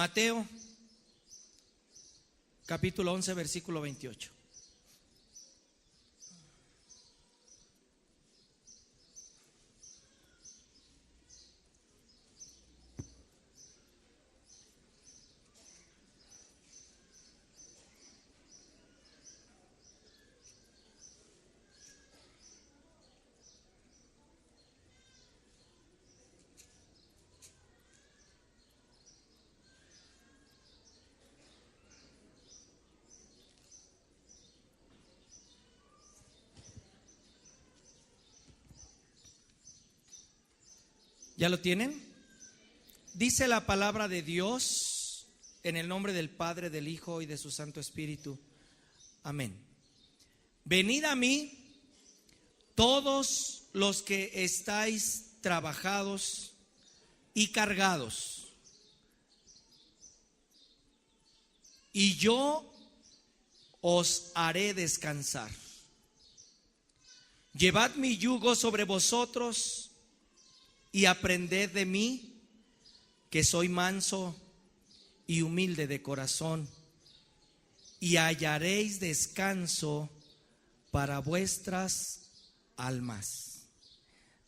Mateo, capítulo 11, versículo 28. ¿Ya lo tienen? Dice la palabra de Dios en el nombre del Padre, del Hijo y de su Santo Espíritu. Amén. Venid a mí todos los que estáis trabajados y cargados, y yo os haré descansar. Llevad mi yugo sobre vosotros y aprended de mí, que soy manso y humilde de corazón, y hallaréis descanso para vuestras almas.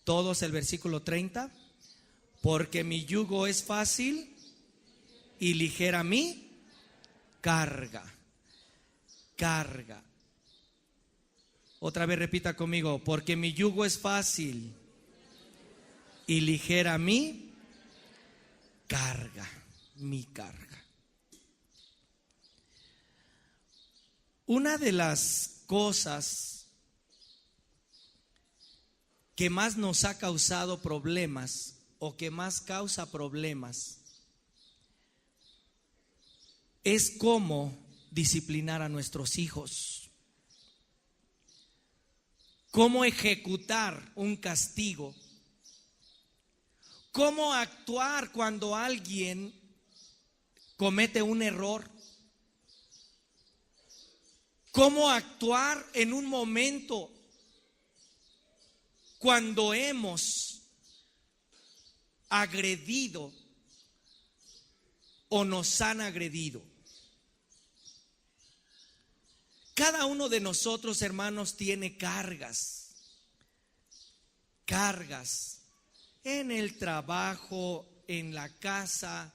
Todos el versículo 30. Porque mi yugo es fácil y ligera mi carga. Carga. Otra vez repita conmigo. Porque mi yugo es fácil y ligera mi carga, mi carga. Una de las cosas que más nos ha causado problemas o que más causa problemas es cómo disciplinar a nuestros hijos, cómo ejecutar un castigo. ¿Cómo actuar cuando alguien comete un error? ¿Cómo actuar en un momento cuando hemos agredido o nos han agredido? Cada uno de nosotros, hermanos, tiene cargas en el trabajo, en la casa,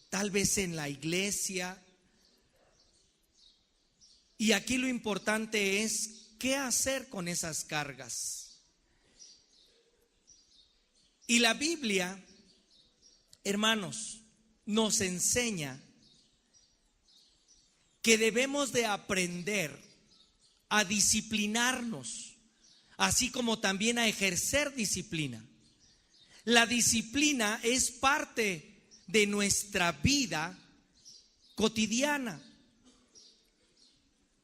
tal vez en la iglesia. Y aquí lo importante es qué hacer con esas cargas. Y la Biblia, hermanos, nos enseña que debemos de aprender a disciplinarnos, así como también a ejercer disciplina. La disciplina es parte de nuestra vida cotidiana.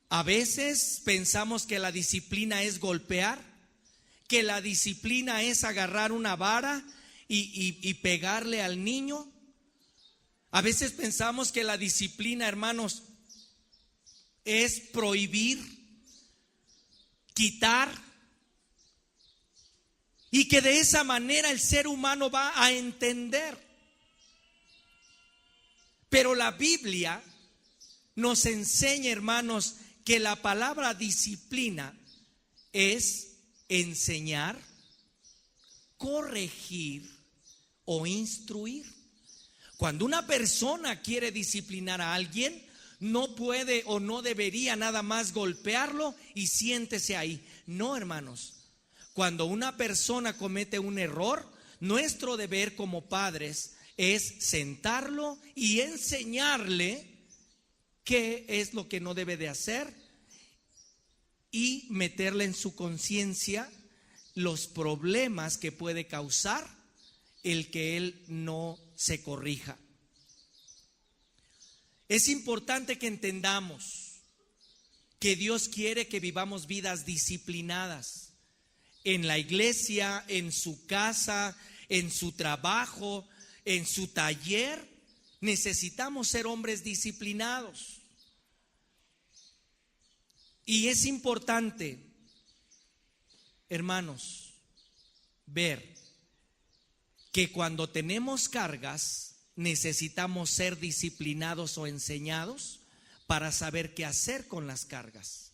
A veces pensamos que la disciplina es golpear, que la disciplina es agarrar una vara y pegarle al niño. A veces pensamos que la disciplina, hermanos, es prohibir, quitar, y que de esa manera el ser humano va a entender. Pero la Biblia nos enseña, hermanos, que la palabra disciplina es enseñar, corregir o instruir. Cuando una persona quiere disciplinar a alguien, no puede o no debería nada más golpearlo y siéntese ahí. No, hermanos. Cuando una persona comete un error, nuestro deber como padres es sentarlo y enseñarle qué es lo que no debe de hacer y meterle en su conciencia los problemas que puede causar el que él no se corrija. Es importante que entendamos que Dios quiere que vivamos vidas disciplinadas. En la iglesia, en su casa, en su trabajo, en su taller, necesitamos ser hombres disciplinados. Y es importante, hermanos, ver que cuando tenemos cargas, necesitamos ser disciplinados o enseñados para saber qué hacer con las cargas.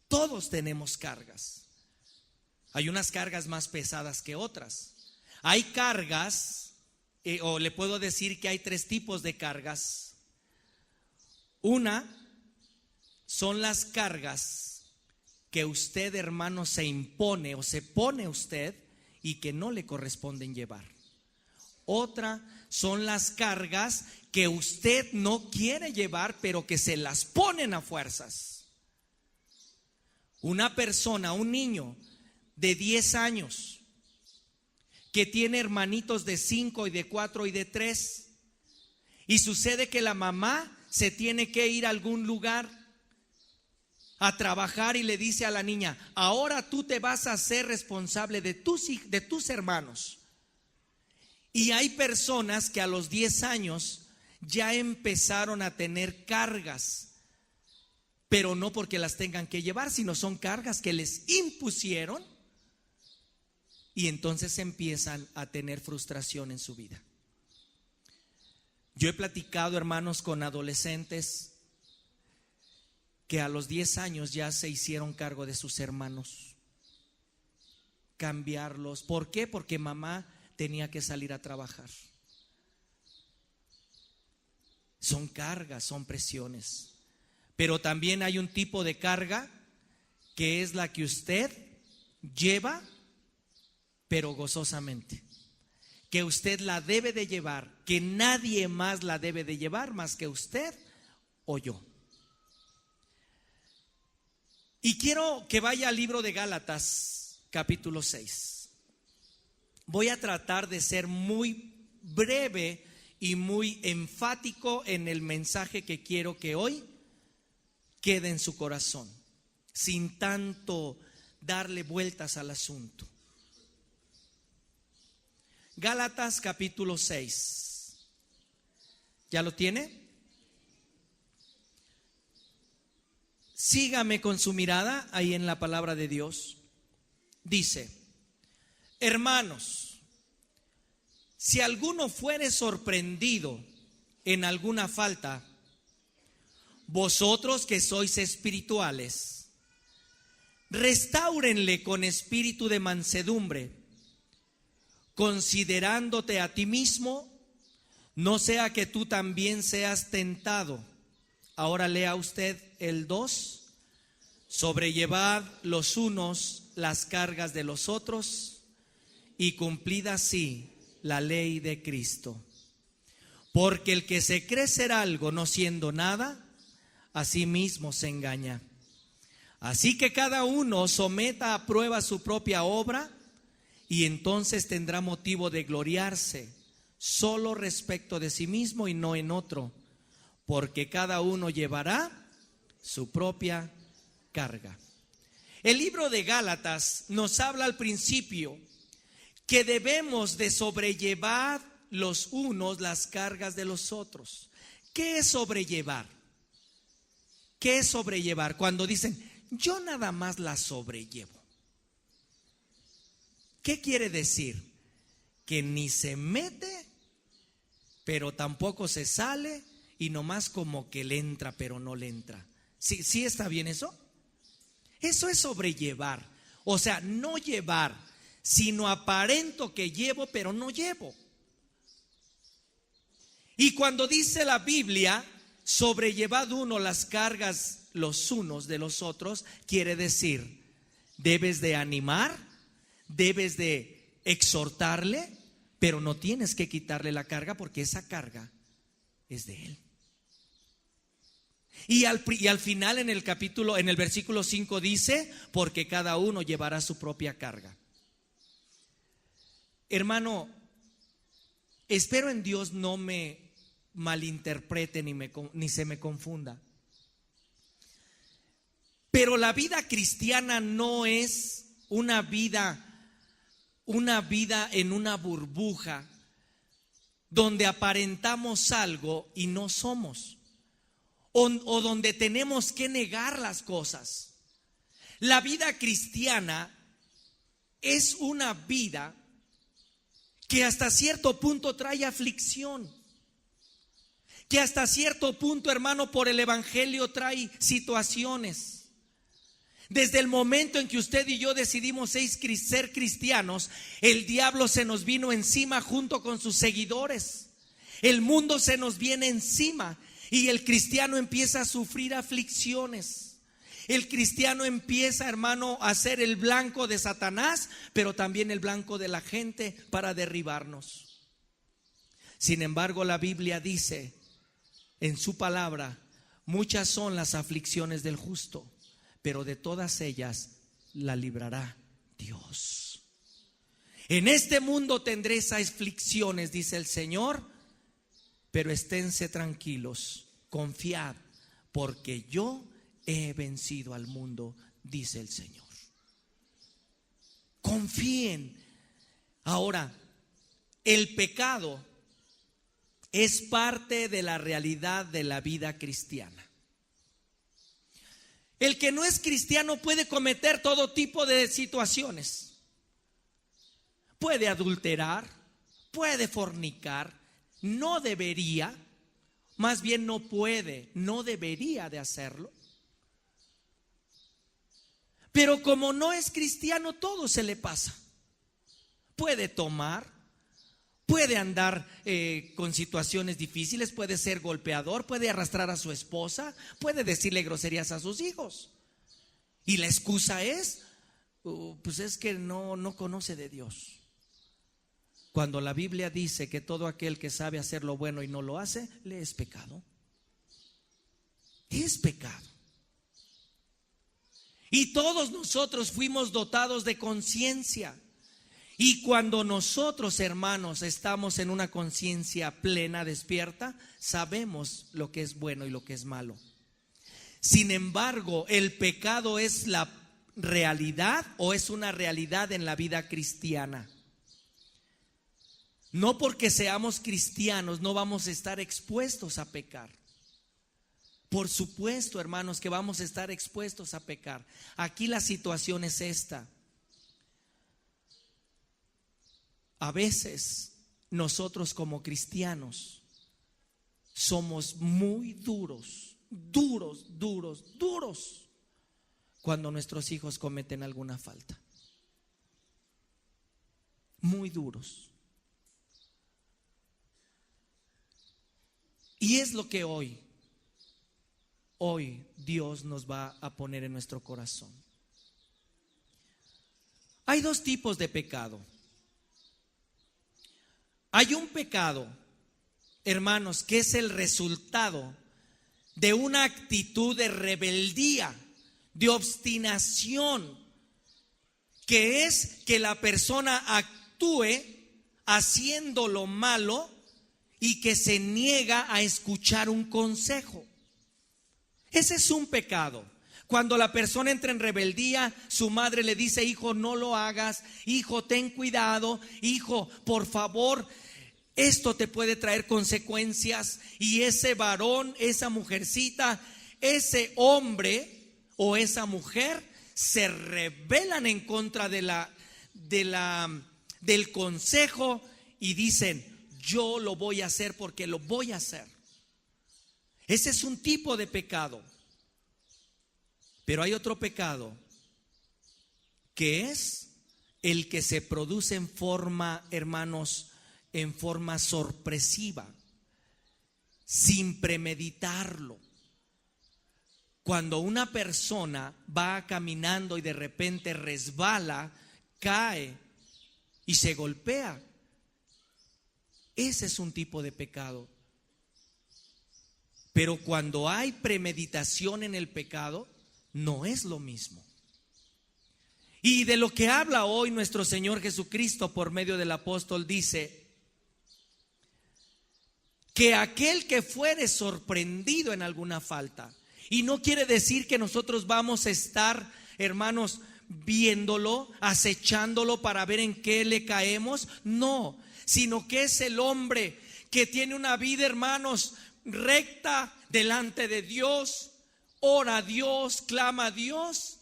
Todos tenemos cargas. Hay unas cargas más pesadas que otras. Hay cargas, o le puedo decir que hay 3 tipos de cargas. Una son las cargas que usted, hermano, se impone o se pone usted y que no le corresponden llevar. Otra son las cargas que usted no quiere llevar, pero que se las ponen a fuerzas. Una persona, un niño de 10 años que tiene hermanitos de 5 y de 4 y de 3, y sucede que la mamá se tiene que ir a algún lugar a trabajar y le dice a la niña: ahora tú te vas a hacer responsable de tus hermanos. Y hay personas que a los 10 años ya empezaron a tener cargas, pero no porque las tengan que llevar, sino son cargas que les impusieron, y entonces empiezan a tener frustración en su vida. Yo he platicado, hermanos, con adolescentes que a los 10 años ya se hicieron cargo de sus hermanos, cambiarlos. ¿Por qué? Porque mamá tenía que salir a trabajar. Son cargas, son presiones. Pero también hay un tipo de carga que es la que usted lleva, pero gozosamente, que usted la debe de llevar, que nadie más la debe de llevar más que usted o yo. Y quiero que vaya al libro de Gálatas, capítulo 6. Voy a tratar de ser muy breve y muy enfático en el mensaje que quiero que hoy quede en su corazón, sin tanto darle vueltas al asunto. Gálatas capítulo 6. ¿Ya lo tiene? Sígame con su mirada ahí en la palabra de Dios. Dice: hermanos, si alguno fuere sorprendido en alguna falta, vosotros que sois espirituales, restáurenle con espíritu de mansedumbre, considerándote a ti mismo, no sea que tú también seas tentado. Ahora lea usted el 2. Sobrellevad los unos las cargas de los otros y cumplid así la ley de Cristo. Porque el que se cree ser algo no siendo nada, a sí mismo se engaña. Así que cada uno someta a prueba su propia obra, y entonces tendrá motivo de gloriarse solo respecto de sí mismo y no en otro, porque cada uno llevará su propia carga. El libro de Gálatas nos habla al principio que debemos de sobrellevar los unos las cargas de los otros. ¿Qué es sobrellevar? ¿Qué es sobrellevar? Cuando dicen, yo nada más la sobrellevo. ¿Qué quiere decir? Que ni se mete, pero tampoco se sale, y nomás como que le entra, pero no le entra. ¿Sí está bien eso? Eso es sobrellevar. O sea, no llevar, sino aparento que llevo, pero no llevo. Y cuando dice la Biblia, sobrellevad uno las cargas los unos de los otros, quiere decir, debes de animar, debes de exhortarle, pero no tienes que quitarle la carga, porque esa carga es de él. Y al final en el versículo 5 dice, porque cada uno llevará su propia carga. Hermano, espero en Dios no me malinterprete ni se me confunda. Pero la vida cristiana no es una vida en una burbuja donde aparentamos algo y no somos, o donde tenemos que negar las cosas. La vida cristiana es una vida que hasta cierto punto trae aflicción. que hasta cierto punto, hermano, por el evangelio trae situaciones. Desde el momento en que usted y yo decidimos ser cristianos, el diablo se nos vino encima junto con sus seguidores. El mundo se nos viene encima y el cristiano empieza a sufrir aflicciones. El cristiano empieza, hermano, a ser el blanco de Satanás, pero también el blanco de la gente para derribarnos. Sin embargo, la Biblia dice en su palabra: muchas son las aflicciones del justo, pero de todas ellas la librará Dios. En este mundo tendréis aflicciones, dice el Señor, pero esténse tranquilos, confiad, porque yo he vencido al mundo, dice el Señor. Confíen. Ahora, el pecado es parte de la realidad de la vida cristiana. El que no es cristiano puede cometer todo tipo de situaciones. Puede adulterar, puede fornicar, no debería, más bien no puede, no debería de hacerlo. Pero como no es cristiano, todo se le pasa. Puede tomar, puede andar con situaciones difíciles, puede ser golpeador, puede arrastrar a su esposa, puede decirle groserías a sus hijos. Y la excusa es, pues es que no conoce de Dios. Cuando la Biblia dice que todo aquel que sabe hacer lo bueno y no lo hace, le es pecado. Es pecado. Y todos nosotros fuimos dotados de conciencia. Y cuando nosotros, hermanos, estamos en una conciencia plena, despierta, sabemos lo que es bueno y lo que es malo. Sin embargo, ¿el pecado es la realidad o es una realidad en la vida cristiana? No porque seamos cristianos no vamos a estar expuestos a pecar. Por supuesto, hermanos, que vamos a estar expuestos a pecar. Aquí la situación es esta. A veces nosotros como cristianos somos muy duros cuando nuestros hijos cometen alguna falta. Muy duros. Y es lo que hoy Dios nos va a poner en nuestro corazón. Hay dos tipos de pecado. Hay un pecado, hermanos, que es el resultado de una actitud de rebeldía, de obstinación, que es que la persona actúe haciendo lo malo y que se niega a escuchar un consejo. Ese es un pecado. Cuando la persona entra en rebeldía, su madre le dice: hijo, no lo hagas, hijo, ten cuidado, hijo, por favor, esto te puede traer consecuencias. Y ese varón, esa mujercita, ese hombre o esa mujer se rebelan en contra del consejo y dicen: yo lo voy a hacer porque lo voy a hacer. Ese es un tipo de pecado. Pero hay otro pecado que es el que se produce en forma, hermanos, en forma sorpresiva, sin premeditarlo. Cuando una persona va caminando y de repente resbala, cae y se golpea. Ese es un tipo de pecado. Pero cuando hay premeditación en el pecado, no es lo mismo. Y de lo que habla hoy nuestro Señor Jesucristo por medio del apóstol dice que aquel que fuere sorprendido en alguna falta, y no quiere decir que nosotros vamos a estar, hermanos, viéndolo, acechándolo para ver en qué le caemos, no, sino que es el hombre que tiene una vida, hermanos, recta delante de Dios, ora a Dios, clama a Dios,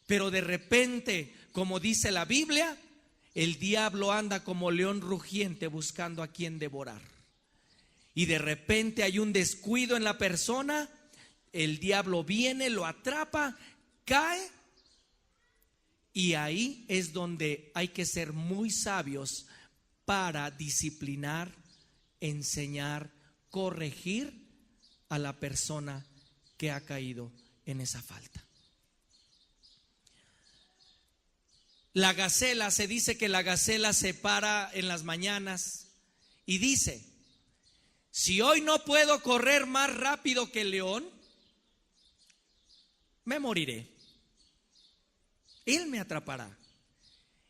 pero de repente, como dice la Biblia, el diablo anda como león rugiente buscando a quien devorar. y de repente hay un descuido en la persona, el diablo viene, lo atrapa, cae, y ahí es donde hay que ser muy sabios para disciplinar, enseñar, corregir a la persona que ha caído en esa falta. La gacela, se dice que la gacela se para en las mañanas y dice: si hoy no puedo correr más rápido que el león, me moriré. Él me atrapará.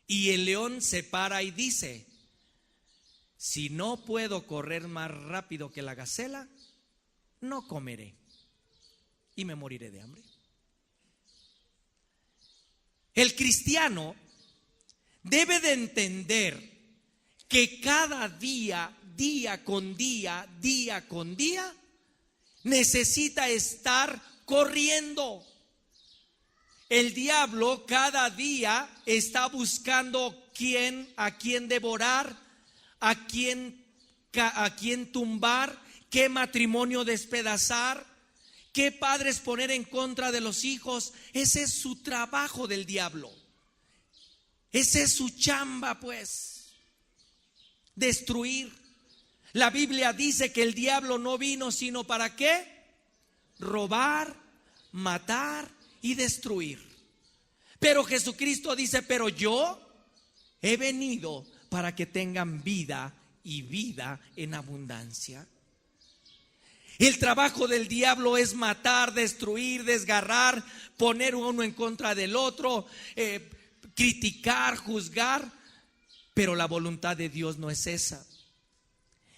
Y el león se para y dice: si no puedo correr más rápido que la gacela, no comeré y me moriré de hambre. El cristiano debe de entender que cada día, día con día, necesita estar corriendo. El diablo cada día está buscando a quién devorar, a quién tumbar, qué matrimonio despedazar, qué padres poner en contra de los hijos. Ese es su trabajo del diablo. Esa es su chamba, pues, destruir. La Biblia dice que el diablo no vino sino ¿para qué? Robar, matar y destruir. Pero Jesucristo dice: pero yo he venido para que tengan vida y vida en abundancia. El trabajo del diablo es matar, destruir, desgarrar, poner uno en contra del otro, criticar, juzgar. Pero la voluntad de Dios no es esa.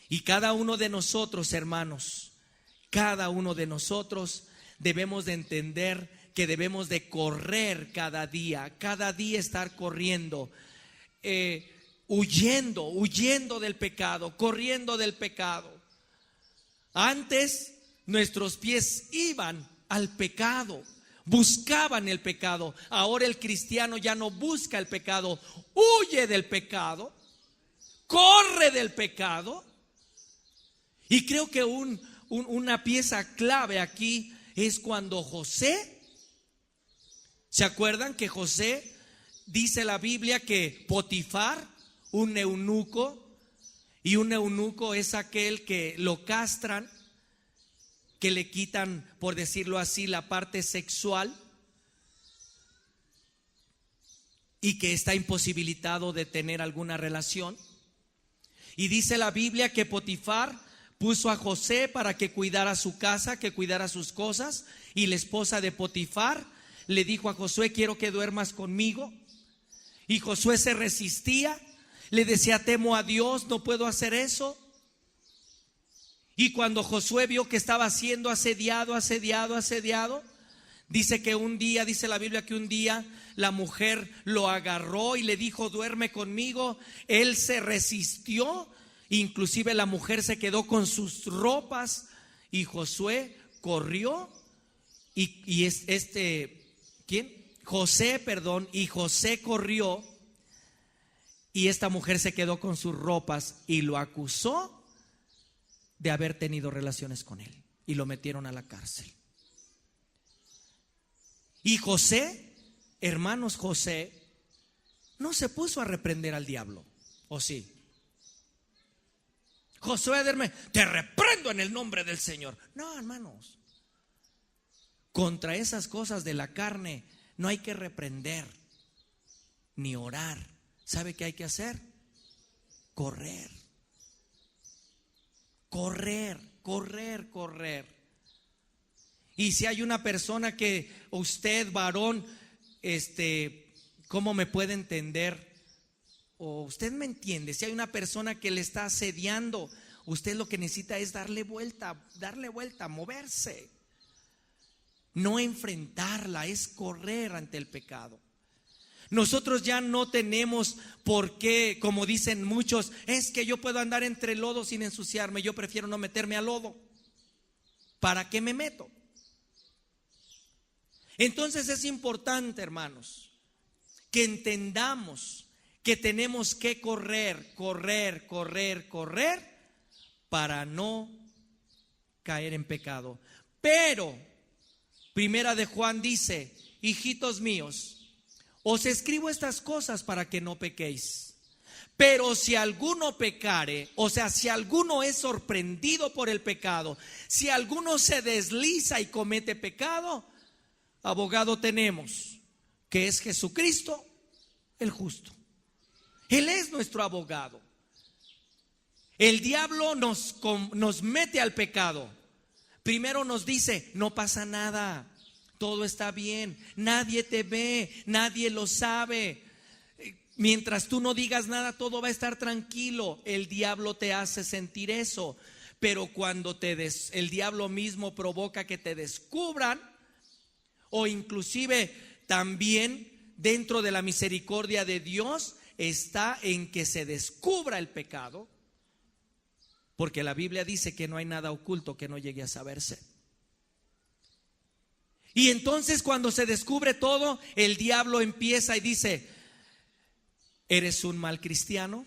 Y cada uno de nosotros, hermanos, cada uno de nosotros debemos de entender que debemos de correr cada día estar corriendo, huyendo del pecado, corriendo del pecado. Antes nuestros pies iban al pecado, buscaban el pecado. Ahora el cristiano ya no busca el pecado, huye del pecado, corre del pecado. Y creo que una pieza clave aquí es cuando José, ¿se acuerdan que José, dice la Biblia que Potifar, un eunuco, y un eunuco es aquel que lo castran, que le quitan, por decirlo así, la parte sexual, y que está imposibilitado de tener alguna relación? Y dice la Biblia que Potifar puso a José para que cuidara su casa, que cuidara sus cosas, y la esposa de Potifar le dijo a Josué: quiero que duermas conmigo. Y Josué se resistía, le decía: temo a Dios, no puedo hacer eso. Y cuando Josué vio que estaba siendo asediado, dice que un día, dice la Biblia que un día la mujer lo agarró y le dijo: duerme conmigo. Él se resistió, inclusive la mujer se quedó con sus ropas, y Josué corrió José corrió, y esta mujer se quedó con sus ropas y lo acusó de haber tenido relaciones con él, y lo metieron a la cárcel. Y José, hermanos, José no se puso a reprender al diablo, ¿o sí? Josué, te reprendo en el nombre del Señor. No, hermanos, contra esas cosas de la carne no hay que reprender ni orar. ¿Sabe qué hay que hacer? Correr. Y si hay una persona que usted, varón, ¿cómo me puede entender? O usted me entiende, si hay una persona que le está asediando, usted lo que necesita es darle vuelta, moverse. No enfrentarla, es correr ante el pecado. Nosotros ya no tenemos por qué, como dicen muchos, es que yo puedo andar entre lodo sin ensuciarme. Yo prefiero no meterme al lodo. ¿Para qué me meto? Entonces es importante, hermanos, que entendamos que tenemos que correr para no caer en pecado. Pero, Primera de Juan dice: hijitos míos, os escribo estas cosas para que no pequéis. Pero si alguno pecare, o sea, si alguno es sorprendido por el pecado, si alguno se desliza y comete pecado, abogado tenemos, que es Jesucristo el justo. Él es nuestro abogado. El diablo nos mete al pecado. Primero nos dice: no pasa nada, todo está bien, nadie te ve, nadie lo sabe. Mientras tú no digas nada, todo va a estar tranquilo. El diablo te hace sentir eso. Pero cuando el diablo mismo provoca que te descubran, o inclusive también dentro de la misericordia de Dios está en que se descubra el pecado, porque la Biblia dice que no hay nada oculto que no llegue a saberse. Y entonces cuando se descubre todo, el diablo empieza y dice: eres un mal cristiano,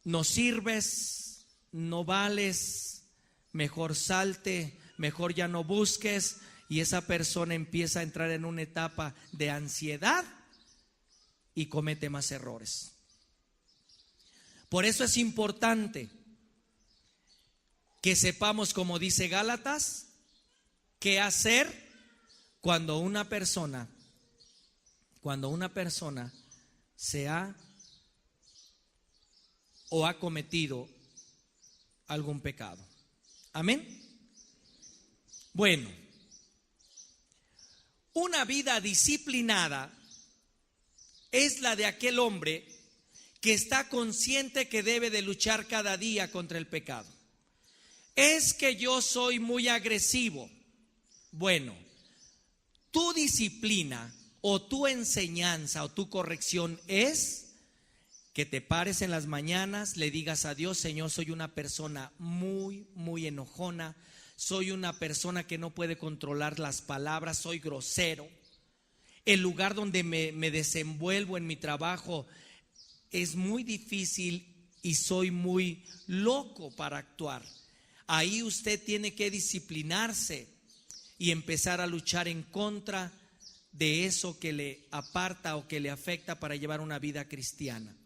no sirves, no vales, mejor salte, mejor ya no busques. Y esa persona empieza a entrar en una etapa de ansiedad y comete más errores. Por eso es importante que sepamos, como dice Gálatas, qué hacer cuando una persona se ha o ha cometido algún pecado. Amén. Bueno, una vida disciplinada es la de aquel hombre que está consciente que debe de luchar cada día contra el pecado. Es que yo soy muy agresivo. Bueno, tu disciplina o tu enseñanza o tu corrección es que te pares en las mañanas, le digas a Dios: Señor, soy una persona muy, muy enojona, soy una persona que no puede controlar las palabras, soy grosero. El lugar donde me desenvuelvo en mi trabajo es muy difícil y soy muy loco para actuar. Ahí usted tiene que disciplinarse y empezar a luchar en contra de eso que le aparta o que le afecta para llevar una vida cristiana.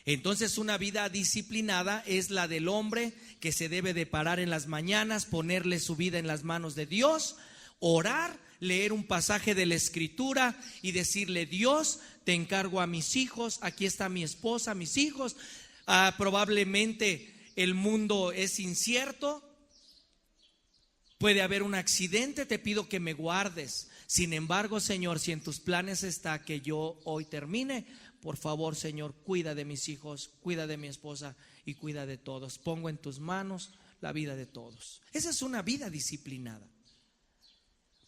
Entonces, una vida disciplinada es la del hombre que se debe de parar en las mañanas, ponerle su vida en las manos de Dios, orar, leer un pasaje de la Escritura y decirle: Dios, te encargo a mis hijos, aquí está mi esposa, mis hijos. Probablemente el mundo es incierto, puede haber un accidente, te pido que me guardes. Sin embargo, Señor, si en tus planes está que yo hoy termine, por favor, Señor, cuida de mis hijos, cuida de mi esposa y cuida de todos. Pongo en tus manos la vida de todos. Esa es una vida disciplinada.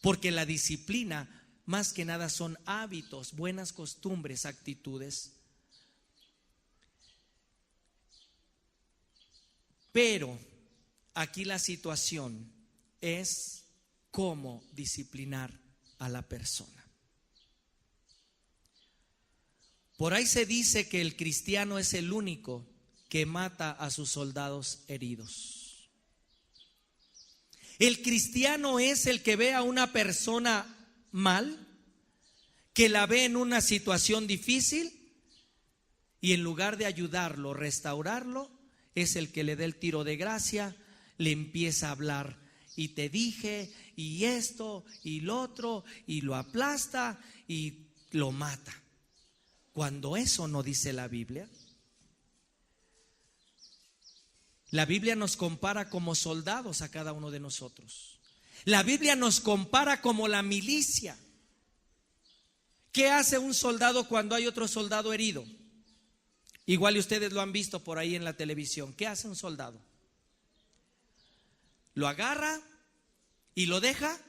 Porque la disciplina, más que nada, son hábitos, buenas costumbres, actitudes. Pero aquí la situación es cómo disciplinar a la persona. Por ahí se dice que el cristiano es el único que mata a sus soldados heridos. El cristiano es el que ve a una persona mal, que la ve en una situación difícil y en lugar de ayudarlo, restaurarlo, es el que le da el tiro de gracia, le empieza a hablar: y te dije, y esto, y lo otro, y lo aplasta y lo mata. Cuando eso no dice la Biblia. La Biblia nos compara como soldados a cada uno de nosotros. La Biblia nos compara como la milicia. ¿Qué hace un soldado cuando hay otro soldado herido? Igual y ustedes lo han visto por ahí en la televisión. ¿Qué hace un soldado? ¿Lo agarra y lo deja?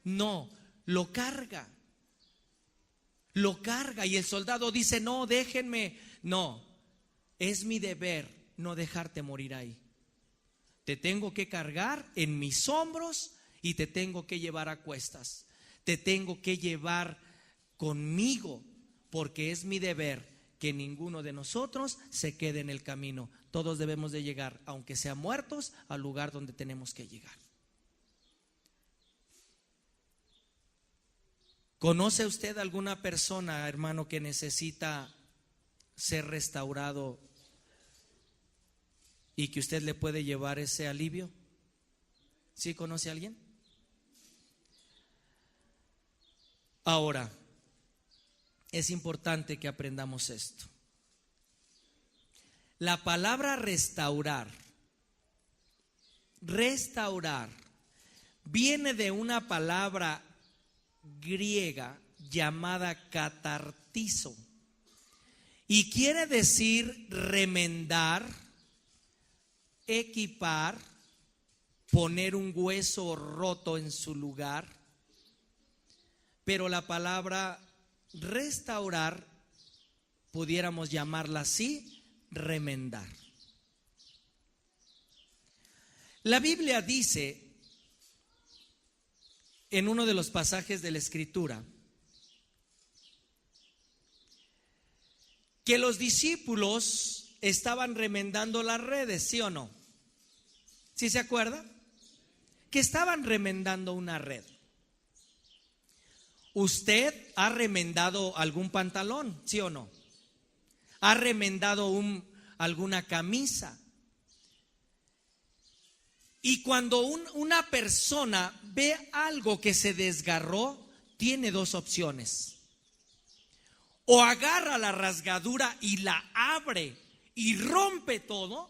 No, lo carga. Lo carga y el soldado dice: no, déjenme. No, es mi deber no dejarte morir ahí. Te tengo que cargar en mis hombros y te tengo que llevar a cuestas. Te tengo que llevar conmigo porque es mi deber que ninguno de nosotros se quede en el camino. Todos debemos de llegar, aunque sean muertos, al lugar donde tenemos que llegar. ¿Conoce usted alguna persona, hermano, que necesita ser restaurado y que usted le puede llevar ese alivio? ¿Sí conoce a alguien? Ahora, es importante que aprendamos esto. La palabra restaurar viene de una palabra griega llamada catartizo y quiere decir remendar, equipar, poner un hueso roto en su lugar. Pero la palabra restaurar, pudiéramos llamarla así, remendar. La Biblia dice en uno de los pasajes de la Escritura que los discípulos estaban remendando las redes, ¿sí o no? ¿Sí se acuerda? Que estaban remendando una red. ¿Usted ha remendado algún pantalón, sí o no? ¿Ha remendado alguna camisa? Y cuando una persona ve algo que se desgarró, tiene dos opciones. O agarra la rasgadura y la abre y rompe todo,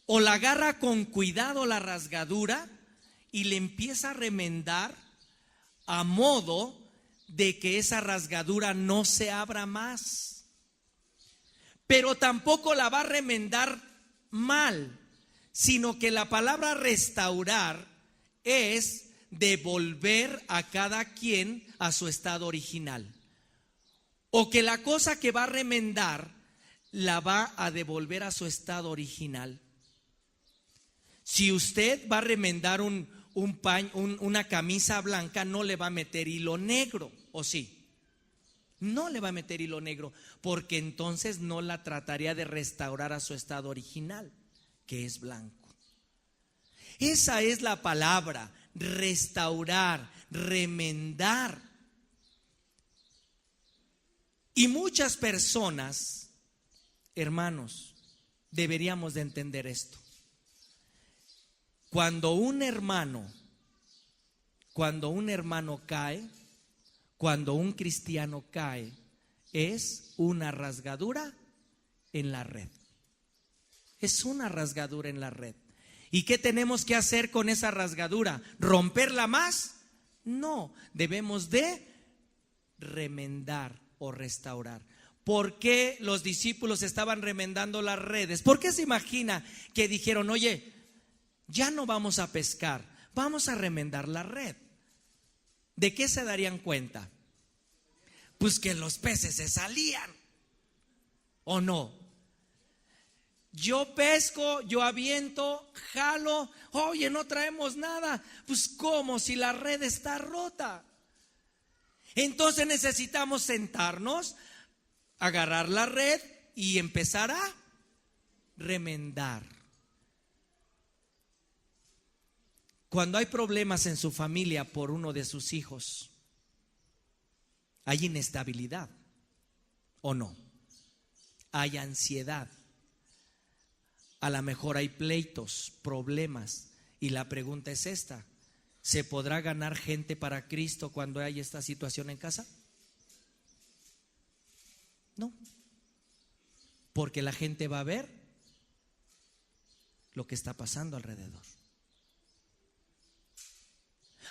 o la agarra con cuidado la rasgadura y le empieza a remendar a modo de que esa rasgadura no se abra más. Pero tampoco la va a remendar mal, sino que la palabra restaurar es devolver a cada quien a su estado original. O que la cosa que va a remendar la va a devolver a su estado original. Si usted va a remendar una camisa blanca, no le va a meter hilo negro, ¿o sí? No le va a meter hilo negro, porque entonces no la trataría de restaurar a su estado original, que es blanco. Esa es la palabra, restaurar, remendar. Y muchas personas, hermanos, deberíamos de entender esto. Cuando un hermano cae, cuando un cristiano cae, es una rasgadura en la red. Es una rasgadura en la red. ¿Y qué tenemos que hacer con esa rasgadura? ¿Romperla más? No, debemos de remendar o restaurar. ¿Por qué los discípulos estaban remendando las redes? ¿Por qué se imagina que dijeron, oye, ya no vamos a pescar, vamos a remendar la red? ¿De qué se darían cuenta? Pues que los peces se salían, ¿o no? Yo pesco, yo aviento, jalo, oye, no traemos nada. Pues ¿cómo? Si la red está rota. Entonces necesitamos sentarnos, agarrar la red y empezar a remendar. Cuando hay problemas en su familia por uno de sus hijos, hay inestabilidad, ¿o no? Hay ansiedad. A lo mejor hay pleitos, problemas. Y la pregunta es esta: ¿se podrá ganar gente para Cristo cuando hay esta situación en casa? No. Porque la gente va a ver lo que está pasando alrededor.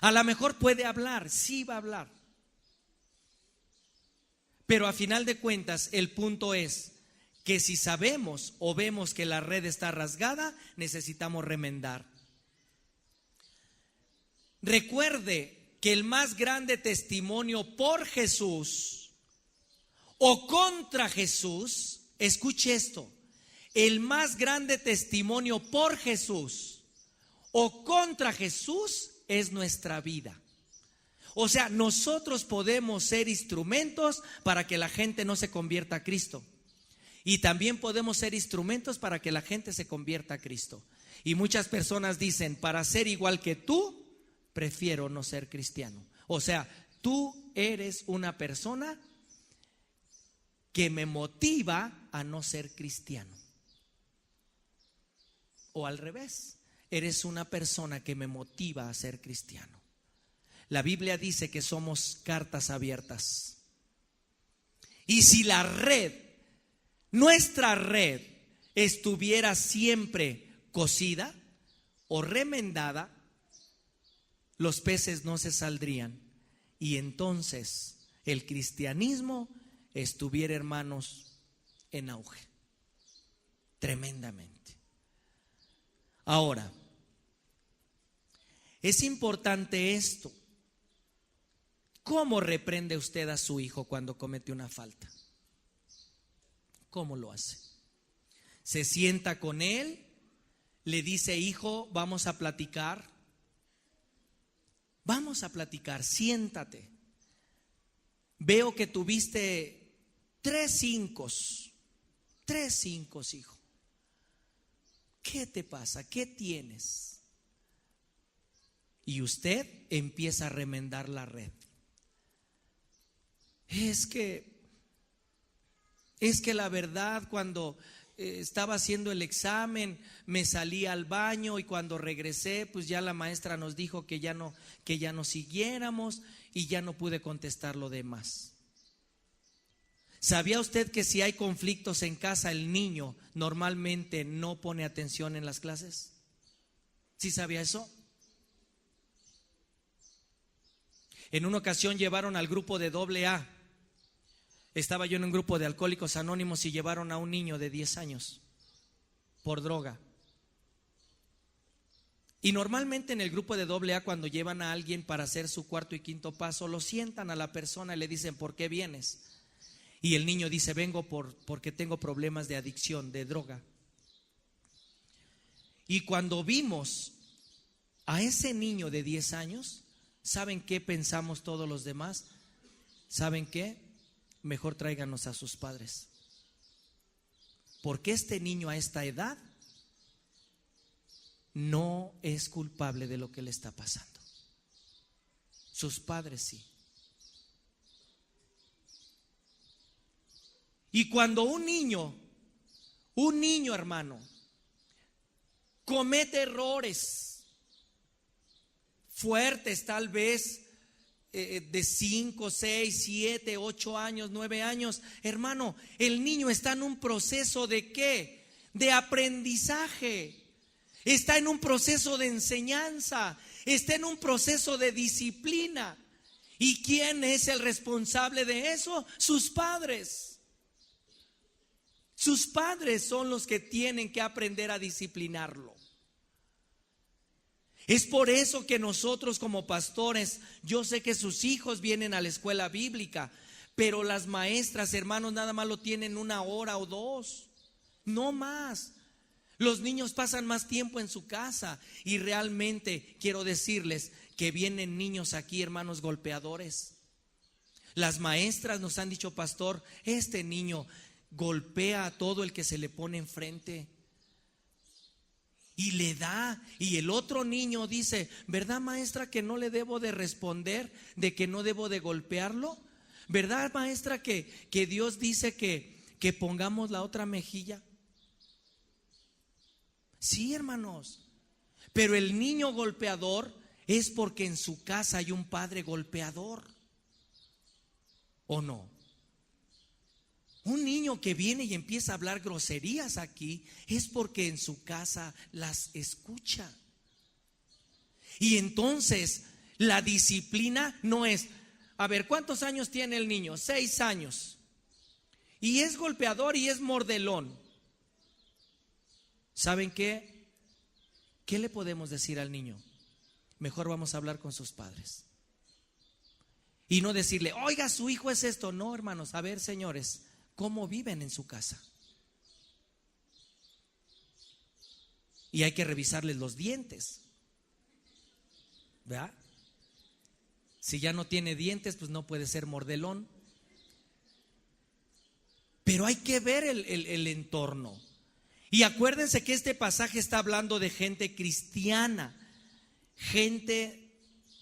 A lo mejor puede hablar, sí va a hablar. Pero a final de cuentas, el punto es que si sabemos o vemos que la red está rasgada, necesitamos remendar. Recuerde que el más grande testimonio por Jesús o contra Jesús, escuche esto, el más grande testimonio por Jesús o contra Jesús es nuestra vida. O sea, nosotros podemos ser instrumentos para que la gente no se convierta a Cristo. Y también podemos ser instrumentos para que la gente se convierta a Cristo. Y muchas personas dicen, para ser igual que tú, prefiero no ser cristiano. O sea, tú eres una persona que me motiva a no ser cristiano. O al revés, eres una persona que me motiva a ser cristiano. La Biblia dice que somos cartas abiertas. Y si la red, nuestra red, estuviera siempre cosida o remendada, los peces no se saldrían. Y entonces el cristianismo estuviera, hermanos, en auge. Tremendamente. Ahora, es importante esto. ¿Cómo reprende usted a su hijo cuando comete una falta? ¿Cómo lo hace? ¿Se sienta con él? ¿Le dice, hijo, vamos a platicar? Vamos a platicar, siéntate. Veo que tuviste 3 5, hijo. ¿Qué te pasa? ¿Qué tienes? Y usted empieza a remendar la red. Es que la verdad, cuando estaba haciendo el examen, me salí al baño y cuando regresé, pues ya la maestra nos dijo que ya no siguiéramos y ya no pude contestar lo demás. ¿Sabía usted que si hay conflictos en casa, el niño normalmente no pone atención en las clases? ¿Sí sabía eso? En una ocasión llevaron al grupo de AA. Estaba yo en un grupo de alcohólicos anónimos y llevaron a un niño de 10 años por droga. Y normalmente en el grupo de AA, cuando llevan a alguien para hacer su 4º y 5º paso, lo sientan a la persona y le dicen, ¿por qué vienes? Y el niño dice, vengo porque tengo problemas de adicción, de droga. Y cuando vimos a ese niño de 10 años, ¿saben qué pensamos todos los demás? ¿Saben qué? Mejor tráiganos a sus padres. Porque este niño a esta edad no es culpable de lo que le está pasando. Sus padres sí. Y cuando un niño, hermano, comete errores fuertes, tal vez de 5, 6, 7, 8 años, 9 años, hermano, el niño está en un proceso ¿de qué? De aprendizaje. Está en un proceso de enseñanza, está en un proceso de disciplina. ¿Y quién es el responsable de eso? Sus padres. Sus padres son los que tienen que aprender a disciplinarlo. Es por eso que nosotros como pastores, yo sé que sus hijos vienen a la escuela bíblica, pero las maestras, hermanos, nada más lo tienen 1 hora o 2, no más. Los niños pasan más tiempo en su casa y realmente quiero decirles que vienen niños aquí, hermanos, golpeadores. Las maestras nos han dicho, pastor, este niño golpea a todo el que se le pone enfrente. Y le da, y el otro niño dice, ¿verdad, maestra, que no le debo de responder, de que no debo de golpearlo? ¿Verdad, maestra, que Dios dice que pongamos la otra mejilla? Sí, hermanos, pero el niño golpeador es porque en su casa hay un padre golpeador, ¿o no? Un niño que viene y empieza a hablar groserías aquí es porque en su casa las escucha. Y entonces la disciplina no es, a ver, ¿cuántos años tiene el niño? 6 años. Y es golpeador y es mordelón. ¿Saben qué? ¿Qué le podemos decir al niño? Mejor vamos a hablar con sus padres. Y no decirle, oiga, su hijo es esto. No, hermanos, a ver, señores, ¿cómo viven en su casa? Y hay que revisarles los dientes, ¿verdad? Si ya no tiene dientes, pues no puede ser mordelón. Pero hay que ver el entorno. Y acuérdense que este pasaje está hablando de gente cristiana. Gente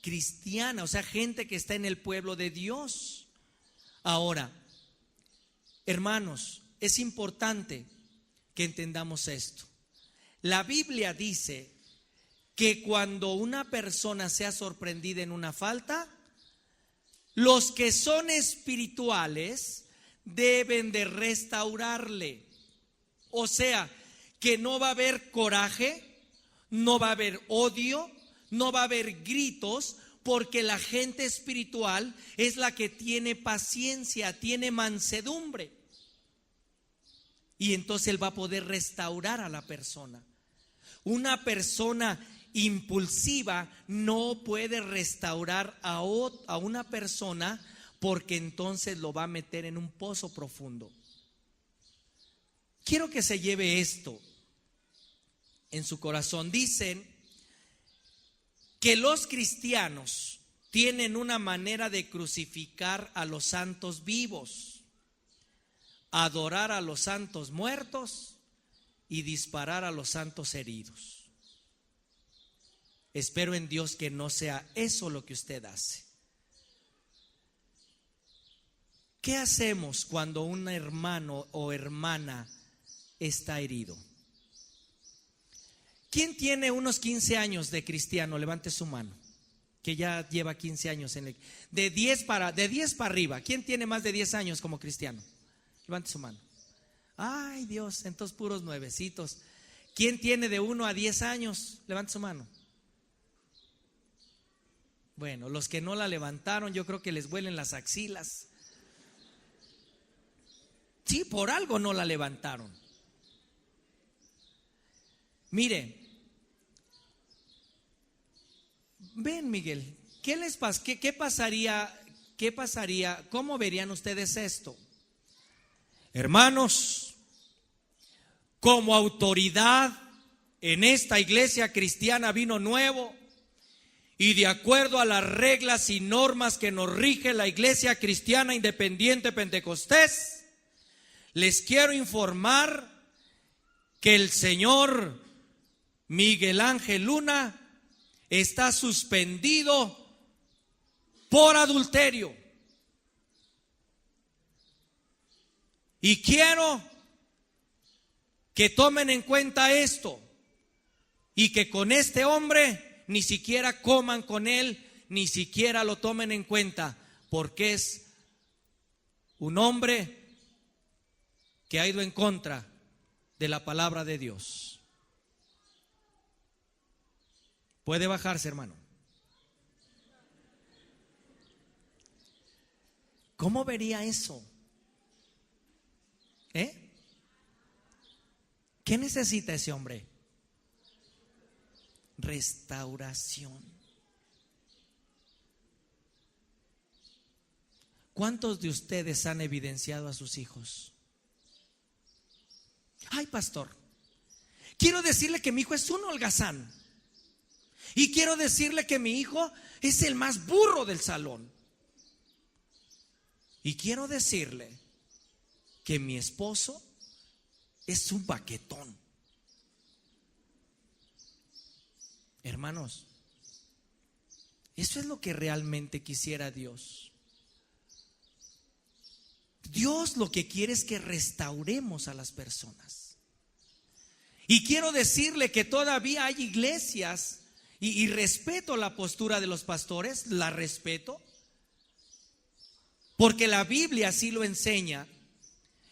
cristiana, o sea, gente que está en el pueblo de Dios. Ahora, hermanos, es importante que entendamos esto. La Biblia dice que cuando una persona sea sorprendida en una falta, los que son espirituales deben de restaurarle. O sea, que no va a haber coraje, no va a haber odio, no va a haber gritos, porque la gente espiritual es la que tiene paciencia, tiene mansedumbre. Y entonces él va a poder restaurar a la persona. Una persona impulsiva no puede restaurar a una persona, porque entonces lo va a meter en un pozo profundo. Quiero que se lleve esto en su corazón. Dicen que los cristianos tienen una manera de crucificar a los santos vivos, adorar a los santos muertos y disparar a los santos heridos. Espero en Dios que no sea eso lo que usted hace. ¿Qué hacemos cuando un hermano o hermana está herido? ¿Quién tiene unos 15 años de cristiano? Levante su mano, que ya lleva 15 años de 10 para arriba. ¿Quién tiene más de 10 años como cristiano? Levante su mano. Ay, Dios, entonces puros nuevecitos. ¿Quién tiene de 1 a 10 años? Levante su mano. Bueno, los que no la levantaron, yo creo que les huelen las axilas. Sí, por algo no la levantaron. Mire, ven, Miguel, ¿qué les pasa? ¿Qué pasaría? ¿Cómo verían ustedes esto? Hermanos, como autoridad en esta iglesia cristiana Vino Nuevo, y de acuerdo a las reglas y normas que nos rige la Iglesia Cristiana Independiente Pentecostés, les quiero informar que el señor Miguel Ángel Luna está suspendido por adulterio. Y quiero que tomen en cuenta esto, y que con este hombre ni siquiera coman con él, ni siquiera lo tomen en cuenta, porque es un hombre que ha ido en contra de la palabra de Dios. Puede bajarse, hermano. ¿Cómo vería eso? ¿Qué necesita ese hombre? Restauración. ¿Cuántos de ustedes han evidenciado a sus hijos? Ay, pastor, quiero decirle que mi hijo es un holgazán, y quiero decirle que mi hijo es el más burro del salón, y quiero decirle que mi esposo es un baquetón. Hermanos, eso es lo que realmente quisiera Dios. Dios lo que quiere es que restauremos a las personas. Y quiero decirle que todavía hay iglesias, y respeto la postura de los pastores, la respeto, porque la Biblia así lo enseña,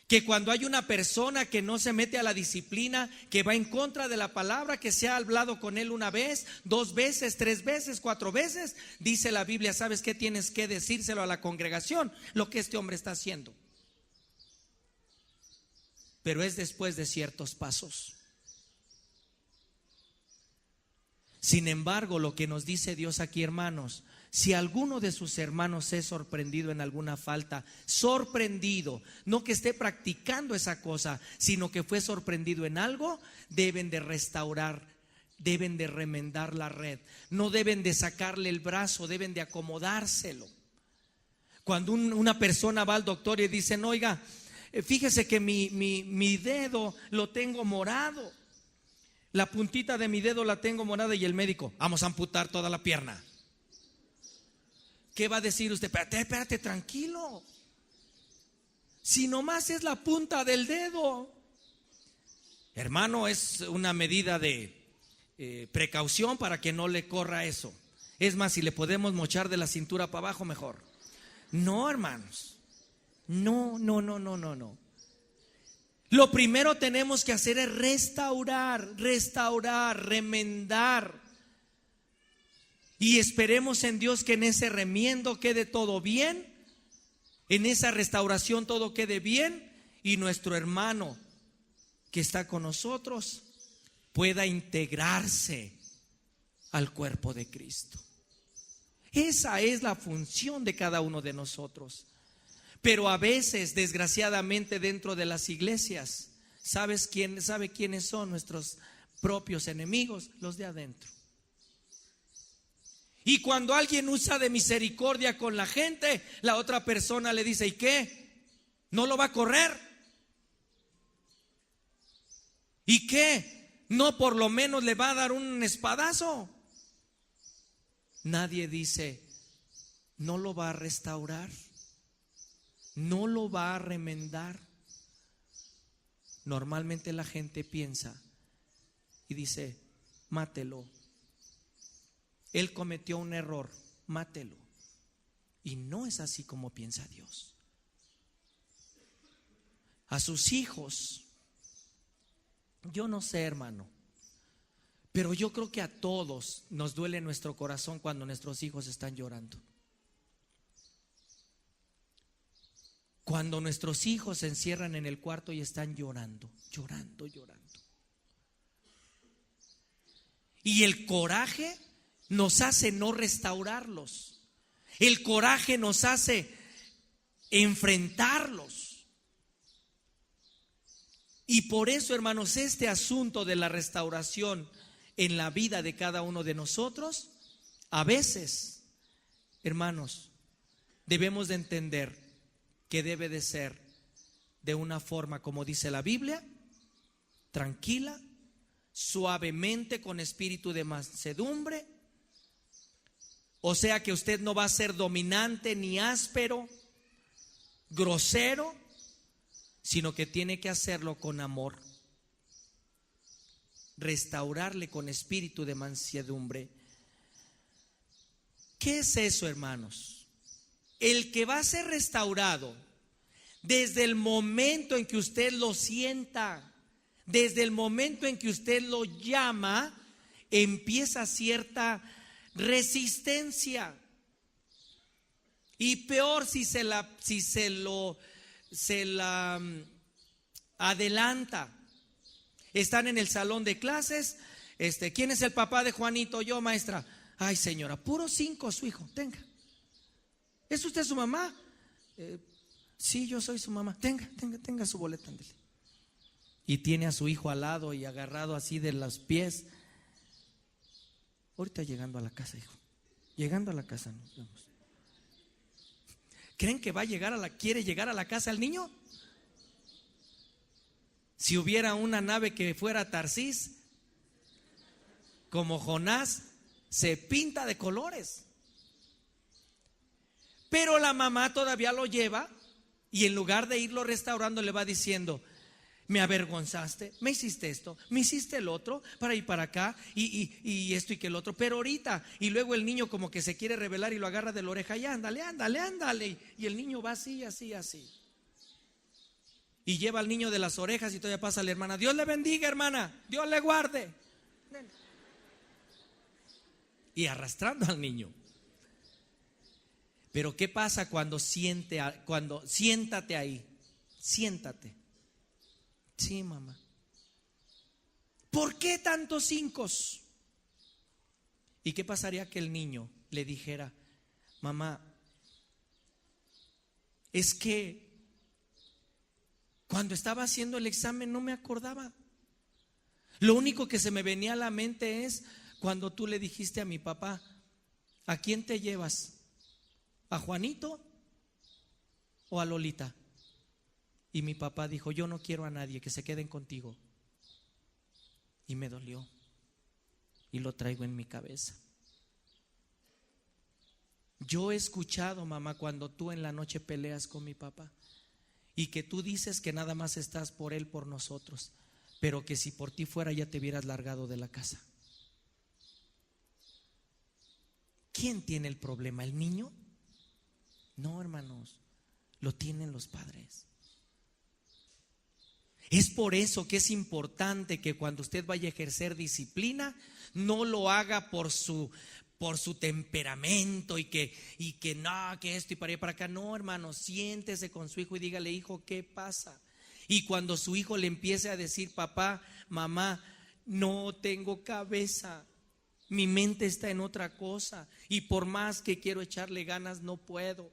que cuando hay una persona que no se mete a la disciplina, que va en contra de la palabra, que se ha hablado con él una vez, 2 veces, 3 veces, 4 veces, dice la Biblia, ¿sabes qué? Tienes que decírselo a la congregación lo que este hombre está haciendo. Pero es después de ciertos pasos. Sin embargo, lo que nos dice Dios aquí, hermanos, si alguno de sus hermanos es sorprendido en alguna falta, sorprendido, no que esté practicando esa cosa, sino que fue sorprendido en algo, deben de restaurar deben de remendar la red, no deben de sacarle el brazo, deben de acomodárselo. Cuando una persona va al doctor y dicen, oiga, fíjese que mi dedo lo tengo morado, la puntita de mi dedo la tengo morada, y el médico, vamos a amputar toda la pierna. ¿Qué va a decir usted? Espérate, tranquilo. Si nomás es la punta del dedo. Hermano, es una medida de precaución para que no le corra eso. Es más, si le podemos mochar de la cintura para abajo, mejor. No, hermanos. No. Lo primero tenemos que hacer es restaurar, remendar. Y esperemos en Dios que en ese remiendo quede todo bien, en esa restauración todo quede bien, y nuestro hermano que está con nosotros pueda integrarse al cuerpo de Cristo. Esa es la función de cada uno de nosotros. Pero a veces, desgraciadamente, dentro de las iglesias, ¿sabe quiénes son nuestros propios enemigos? Los de adentro. Y cuando alguien usa de misericordia con la gente, la otra persona le dice, ¿y qué? ¿No lo va a correr? ¿Y qué? ¿No por lo menos le va a dar un espadazo? Nadie dice, ¿no lo va a restaurar? ¿No lo va a remendar? Normalmente la gente piensa y dice, mátelo. Él cometió un error, mátelo. Y no es así como piensa Dios. A sus hijos, yo no sé, hermano, pero yo creo que a todos nos duele nuestro corazón cuando nuestros hijos están llorando. Cuando nuestros hijos se encierran en el cuarto y están llorando. Y el coraje nos hace no restaurarlos. El coraje nos hace enfrentarlos. Y por eso, hermanos, este asunto de la restauración en la vida de cada uno de nosotros, a veces, hermanos, debemos de entender que debe de ser de una forma, como dice la Biblia, tranquila, suavemente, con espíritu de mansedumbre. O sea que usted no va a ser dominante ni áspero, grosero, sino que tiene que hacerlo con amor. Restaurarle con espíritu de mansedumbre. ¿Qué es eso, hermanos? El que va a ser restaurado, desde el momento en que usted lo sienta, desde el momento en que usted lo llama, empieza cierta resistencia. Y peor si se la adelanta. Están en el salón de clases. ¿Quién es el papá de Juanito? Yo, maestra. Ay, señora, puro 5 su hijo, tenga. ¿Es usted su mamá? Sí, yo soy su mamá. Tenga su boleta, ándele. Y tiene a su hijo al lado y agarrado así de los pies. Ahorita llegando a la casa, hijo. Llegando a la casa, nos vemos. ¿Creen que quiere llegar a la casa el niño? Si hubiera una nave que fuera Tarsis, como Jonás, se pinta de colores. Pero la mamá todavía lo lleva y en lugar de irlo restaurando le va diciendo, me avergonzaste, me hiciste esto, me hiciste el otro, para ir para acá y esto y que el otro. Pero ahorita, y luego el niño como que se quiere rebelar y lo agarra de la oreja y ándale. Y el niño va así. Y lleva al niño de las orejas y todavía pasa a la hermana, Dios le bendiga, hermana, Dios le guarde. Y arrastrando al niño. Pero ¿qué pasa cuando siéntate ahí? Siéntate. Sí, mamá. ¿Por qué tantos 5? ¿Y qué pasaría que el niño le dijera, mamá, es que cuando estaba haciendo el examen no me acordaba? Lo único que se me venía a la mente es cuando tú le dijiste a mi papá: ¿a quién te llevas? ¿A Juanito o a Lolita? Y mi papá dijo: yo no quiero a nadie, que se queden contigo. Y me dolió y lo traigo en mi cabeza. Yo he escuchado, mamá, cuando tú en la noche peleas con mi papá y que tú dices que nada más estás por él, por nosotros, pero que si por ti fuera ya te hubieras largado de la casa. ¿Quién tiene el problema? ¿El niño? No, hermanos, lo tienen los padres. Es por eso que es importante que cuando usted vaya a ejercer disciplina, no lo haga por su temperamento y que no, que esto y para allá para acá. No, hermano, siéntese con su hijo y dígale: hijo, ¿qué pasa? Y cuando su hijo le empiece a decir: papá, mamá, no tengo cabeza, mi mente está en otra cosa y por más que quiero echarle ganas no puedo.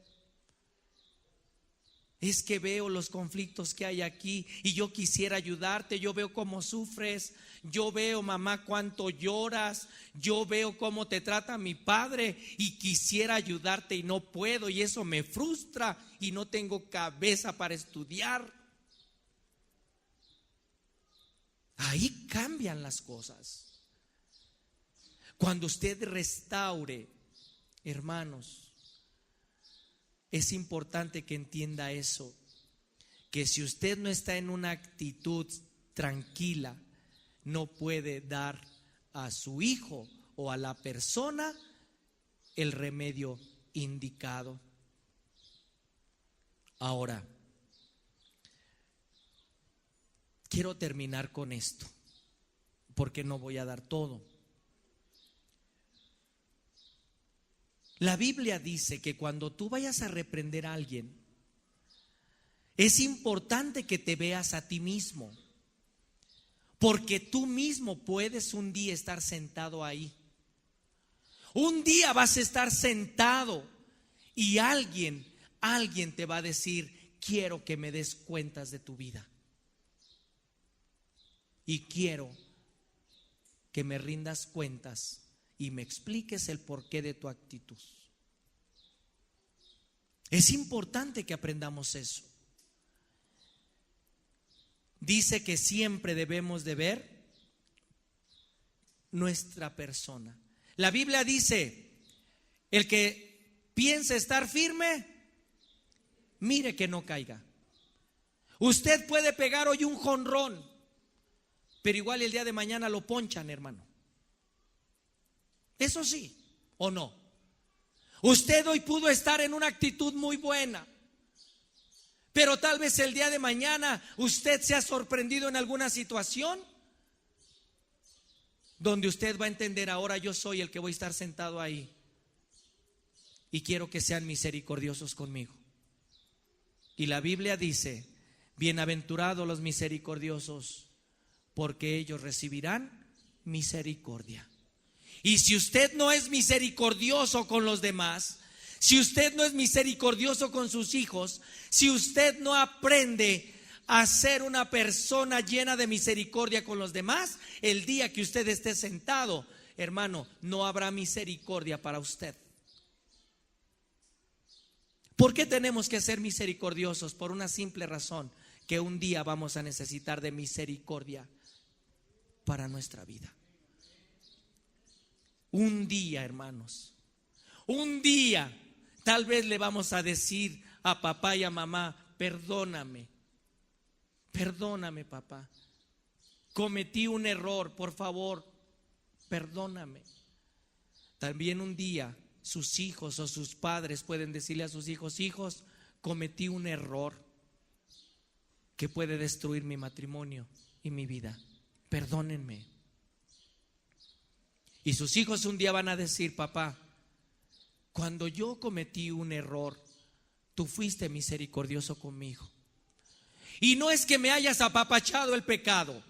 Es que veo los conflictos que hay aquí y yo quisiera ayudarte. Yo veo cómo sufres, yo veo, mamá, cuánto lloras, yo veo cómo te trata mi padre y quisiera ayudarte y no puedo, y eso me frustra y no tengo cabeza para estudiar. Ahí cambian las cosas. Cuando usted restaure, hermanos, es importante que entienda eso, que si usted no está en una actitud tranquila, no puede dar a su hijo o a la persona el remedio indicado. Ahora, quiero terminar con esto, porque no voy a dar todo. La Biblia dice que cuando tú vayas a reprender a alguien, es importante que te veas a ti mismo, porque tú mismo puedes un día estar sentado ahí. Un día vas a estar sentado y alguien te va a decir: quiero que me des cuentas de tu vida y quiero que me rindas cuentas y me expliques el porqué de tu actitud. Es importante que aprendamos eso. Dice que siempre debemos de ver nuestra persona. La Biblia dice: el que piense estar firme, mire que no caiga. Usted puede pegar hoy un jonrón, pero igual el día de mañana lo ponchan, hermano. Eso sí, ¿o no? Usted hoy pudo estar en una actitud muy buena, pero tal vez el día de mañana usted se ha sorprendido en alguna situación donde usted va a entender: ahora yo soy el que voy a estar sentado ahí y quiero que sean misericordiosos conmigo. Y la Biblia dice: bienaventurados los misericordiosos, porque ellos recibirán misericordia. Y si usted no es misericordioso con los demás, si usted no es misericordioso con sus hijos, si usted no aprende a ser una persona llena de misericordia con los demás, el día que usted esté sentado, hermano, no habrá misericordia para usted. ¿Por qué tenemos que ser misericordiosos? Por una simple razón: que un día vamos a necesitar de misericordia para nuestra vida. Un día, hermanos, un día tal vez le vamos a decir a papá y a mamá: perdóname, papá, cometí un error, por favor, perdóname. También un día sus hijos o sus padres pueden decirle a sus hijos: hijos, cometí un error que puede destruir mi matrimonio y mi vida, perdónenme. Y sus hijos un día van a decir: papá, cuando yo cometí un error, tú fuiste misericordioso conmigo. Y no es que me hayas apapachado el pecado,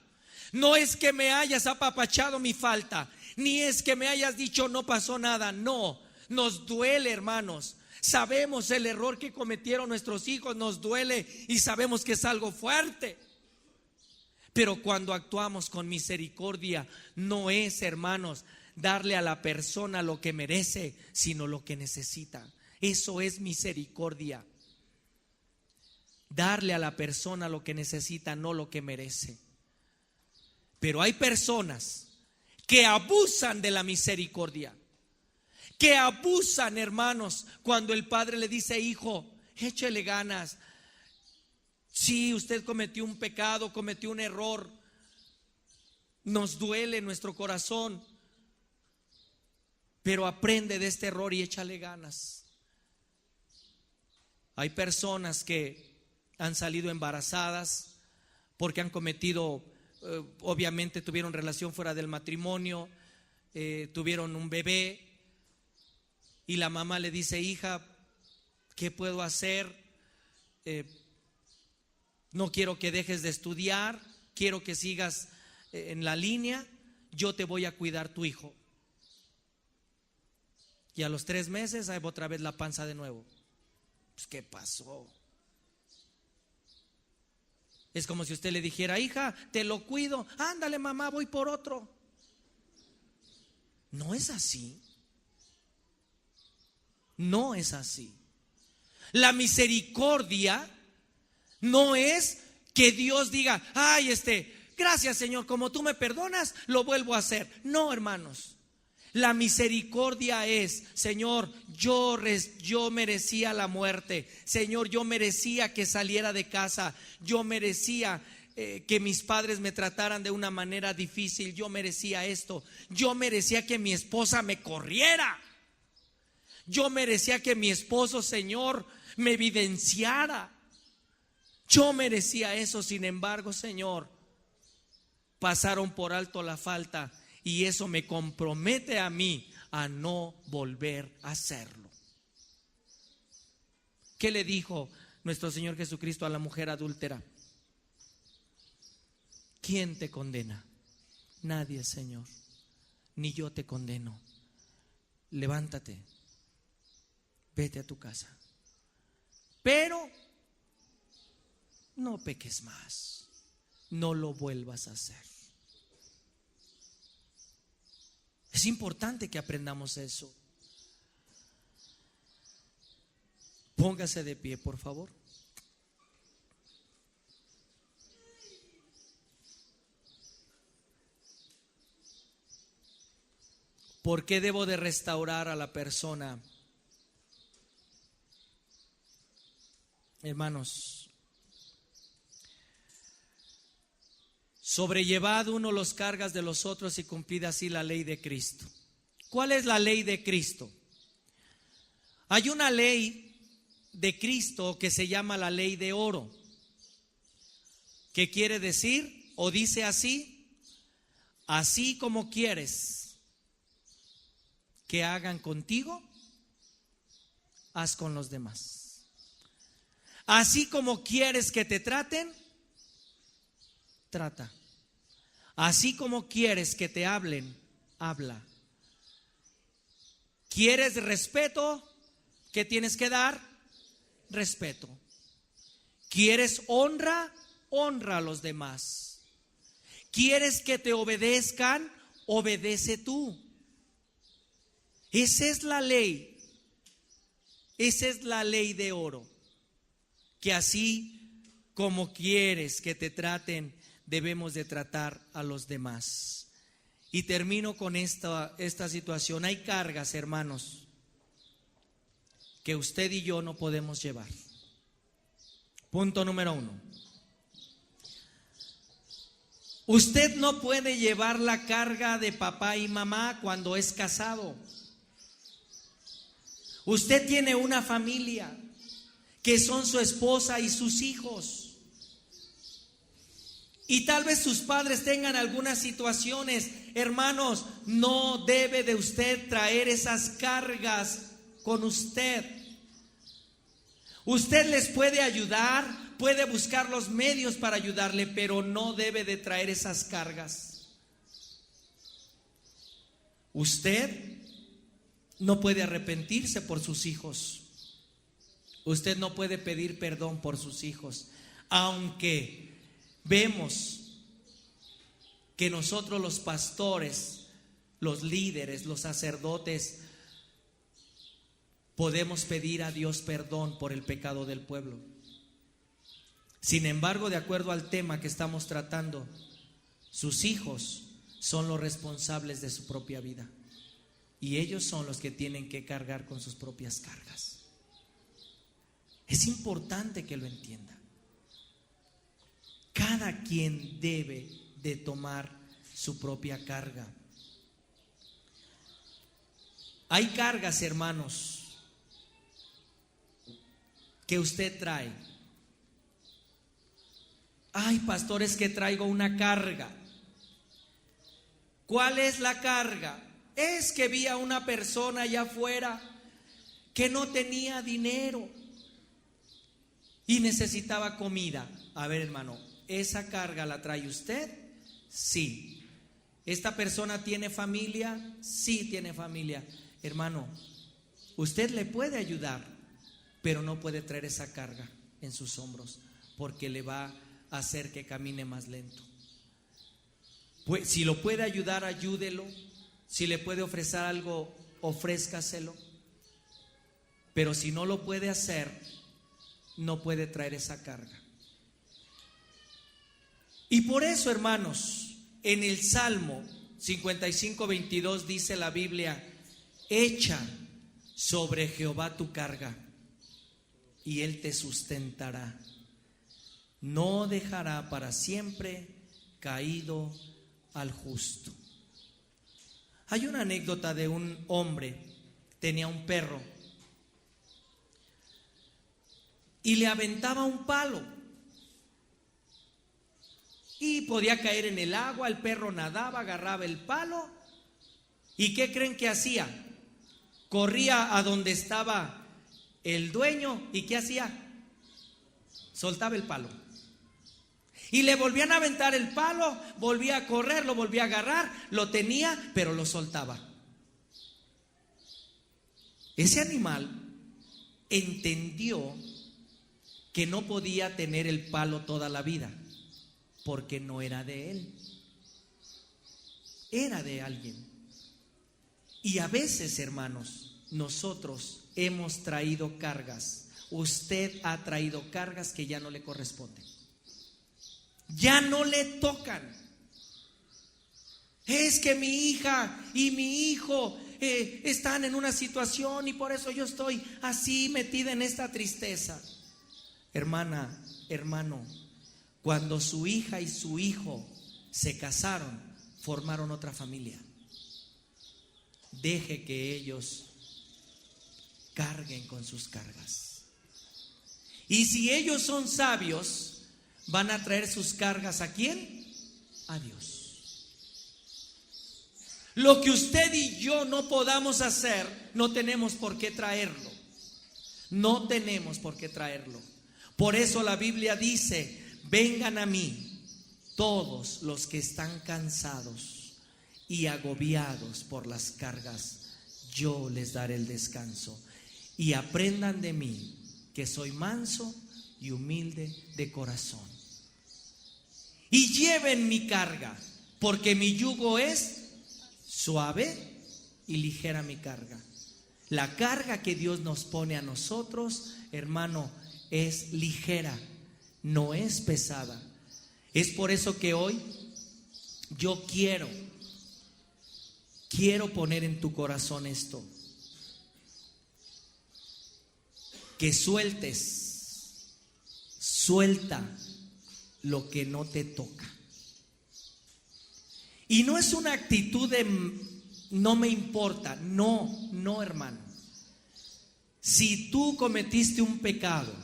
no es que me hayas apapachado mi falta, ni es que me hayas dicho no pasó nada. No, nos duele, hermanos. Sabemos el error que cometieron nuestros hijos, nos duele y sabemos que es algo fuerte. Pero cuando actuamos con misericordia, no es, hermanos, darle a la persona lo que merece, sino lo que necesita. Eso es misericordia. Darle a la persona lo que necesita, no lo que merece. Pero hay personas que abusan de la misericordia, que abusan, hermanos, cuando el padre le dice: hijo, échele ganas. Sí, usted cometió un pecado, cometió un error, nos duele nuestro corazón, pero aprende de este error y échale ganas. Hay personas que han salido embarazadas porque han cometido, obviamente tuvieron relación fuera del matrimonio, tuvieron un bebé y la mamá le dice: hija, ¿qué puedo hacer? No quiero que dejes de estudiar, quiero que sigas en la línea, yo te voy a cuidar tu hijo. Y a los 3 meses hay otra vez la panza de nuevo. Pues, ¿qué pasó? Es como si usted le dijera: hija, te lo cuido, ándale mamá, voy por otro. No es así. No es así. La misericordia no es que Dios diga: ay, gracias Señor, como tú me perdonas, lo vuelvo a hacer. No, hermanos. La misericordia es: Señor, yo merecía la muerte. Señor, yo merecía que saliera de casa. Yo merecía que mis padres me trataran de una manera difícil. Yo merecía esto. Yo merecía que mi esposa me corriera. Yo merecía que mi esposo, Señor, me evidenciara. Yo merecía eso. Sin embargo, Señor, pasaron por alto la falta. Y eso me compromete a mí a no volver a hacerlo. ¿Qué le dijo nuestro Señor Jesucristo a la mujer adúltera? ¿Quién te condena? Nadie, Señor, ni yo te condeno. Levántate, vete a tu casa, pero no peques más, no lo vuelvas a hacer. Es importante que aprendamos eso. Póngase de pie, por favor. ¿Por qué debo de restaurar a la persona? Hermanos, sobrellevad uno los cargas de los otros y cumplid así la ley de Cristo. ¿Cuál es la ley de Cristo? Hay una ley de Cristo que se llama la ley de oro. ¿Qué quiere decir? O dice así: así como quieres que hagan contigo, haz con los demás. Así como quieres que te traten, trata. Así como quieres que te hablen, habla. ¿Quieres respeto? ¿Qué tienes que dar? Respeto. ¿Quieres honra? Honra a los demás. ¿Quieres que te obedezcan? Obedece tú. Esa es la ley. Esa es la ley de oro. Que así como quieres que te traten, debemos de tratar a los demás. Y termino con esta situación. Hay cargas, hermanos, que usted y yo no podemos llevar. Punto número 1. Usted no puede llevar la carga de papá y mamá cuando es casado. Usted tiene una familia que son su esposa y sus hijos. Y tal vez sus padres tengan algunas situaciones. Hermanos, no debe de usted traer esas cargas con usted. Usted les puede ayudar, puede buscar los medios para ayudarle, pero no debe de traer esas cargas. Usted no puede arrepentirse por sus hijos. Usted no puede pedir perdón por sus hijos, aunque vemos que nosotros los pastores, los líderes, los sacerdotes, podemos pedir a Dios perdón por el pecado del pueblo. Sin embargo, de acuerdo al tema que estamos tratando, sus hijos son los responsables de su propia vida y ellos son los que tienen que cargar con sus propias cargas. Es importante que lo entienda. Cada quien debe de tomar su propia carga. Hay cargas, hermanos, que usted trae. Ay, pastor, es que traigo una carga. ¿Cuál es la carga? Es que vi a una persona allá afuera que no tenía dinero y necesitaba comida. A ver, hermano, ¿esa carga la trae usted? Sí. ¿Esta persona tiene familia? Sí, tiene familia. Hermano, usted le puede ayudar, pero no puede traer esa carga en sus hombros, porque le va a hacer que camine más lento. Pues, si lo puede ayudar, ayúdelo. Si le puede ofrecer algo, ofrézcaselo. Pero si no lo puede hacer, no puede traer esa carga. Y por eso, hermanos, en el Salmo 55:22 dice la Biblia: echa sobre Jehová tu carga y Él te sustentará. No dejará para siempre caído al justo. Hay una anécdota de un hombre, tenía un perro y le aventaba un palo y podía caer en el agua. El perro nadaba, agarraba el palo y ¿qué creen que hacía? Corría a donde estaba el dueño y ¿qué hacía? Soltaba el palo y le volvían a aventar el palo, volvía a correr, lo volvía a agarrar, lo tenía, pero lo soltaba. Ese animal entendió que no podía tener el palo toda la vida, porque no era de él, era de alguien. Y a veces, hermanos, nosotros hemos traído cargas. Usted ha traído cargas que ya no le corresponden, ya no le tocan. Es que mi hija y mi hijo están en una situación y por eso yo estoy así metida en esta tristeza. Hermana, hermano, cuando su hija y su hijo se casaron, formaron otra familia. Deje que ellos carguen con sus cargas. Y si ellos son sabios, van a traer sus cargas ¿a quién? A Dios. Lo que usted y yo no podamos hacer, no tenemos por qué traerlo. No tenemos por qué traerlo. Por eso la Biblia dice: vengan a mí todos los que están cansados y agobiados por las cargas, yo les daré el descanso. Y aprendan de mí, que soy manso y humilde de corazón. Y lleven mi carga, porque mi yugo es suave y ligera mi carga. La carga que Dios nos pone a nosotros, hermano, es ligera, no es pesada. Es por eso que hoy yo quiero poner en tu corazón esto: que suelta lo que no te toca. Y no es una actitud de no me importa, no, hermano. Si tú cometiste un pecado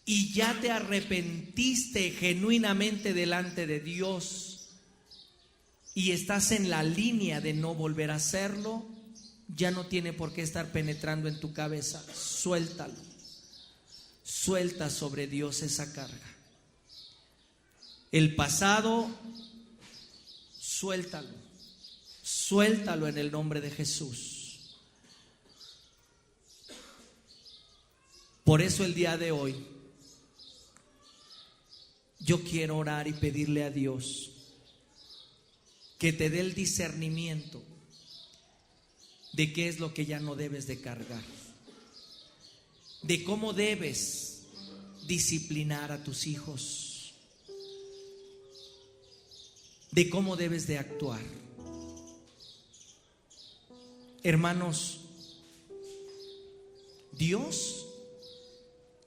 y ya te arrepentiste genuinamente delante de Dios y estás en la línea de no volver a hacerlo, ya no tiene por qué estar penetrando en tu cabeza. Suéltalo. Suelta sobre Dios esa carga. El pasado, suéltalo. Suéltalo en el nombre de Jesús. Por eso el día de hoy Yo quiero orar y pedirle a Dios que te dé el discernimiento de qué es lo que ya no debes de cargar, de cómo debes disciplinar a tus hijos, de cómo debes de actuar. Hermanos, Dios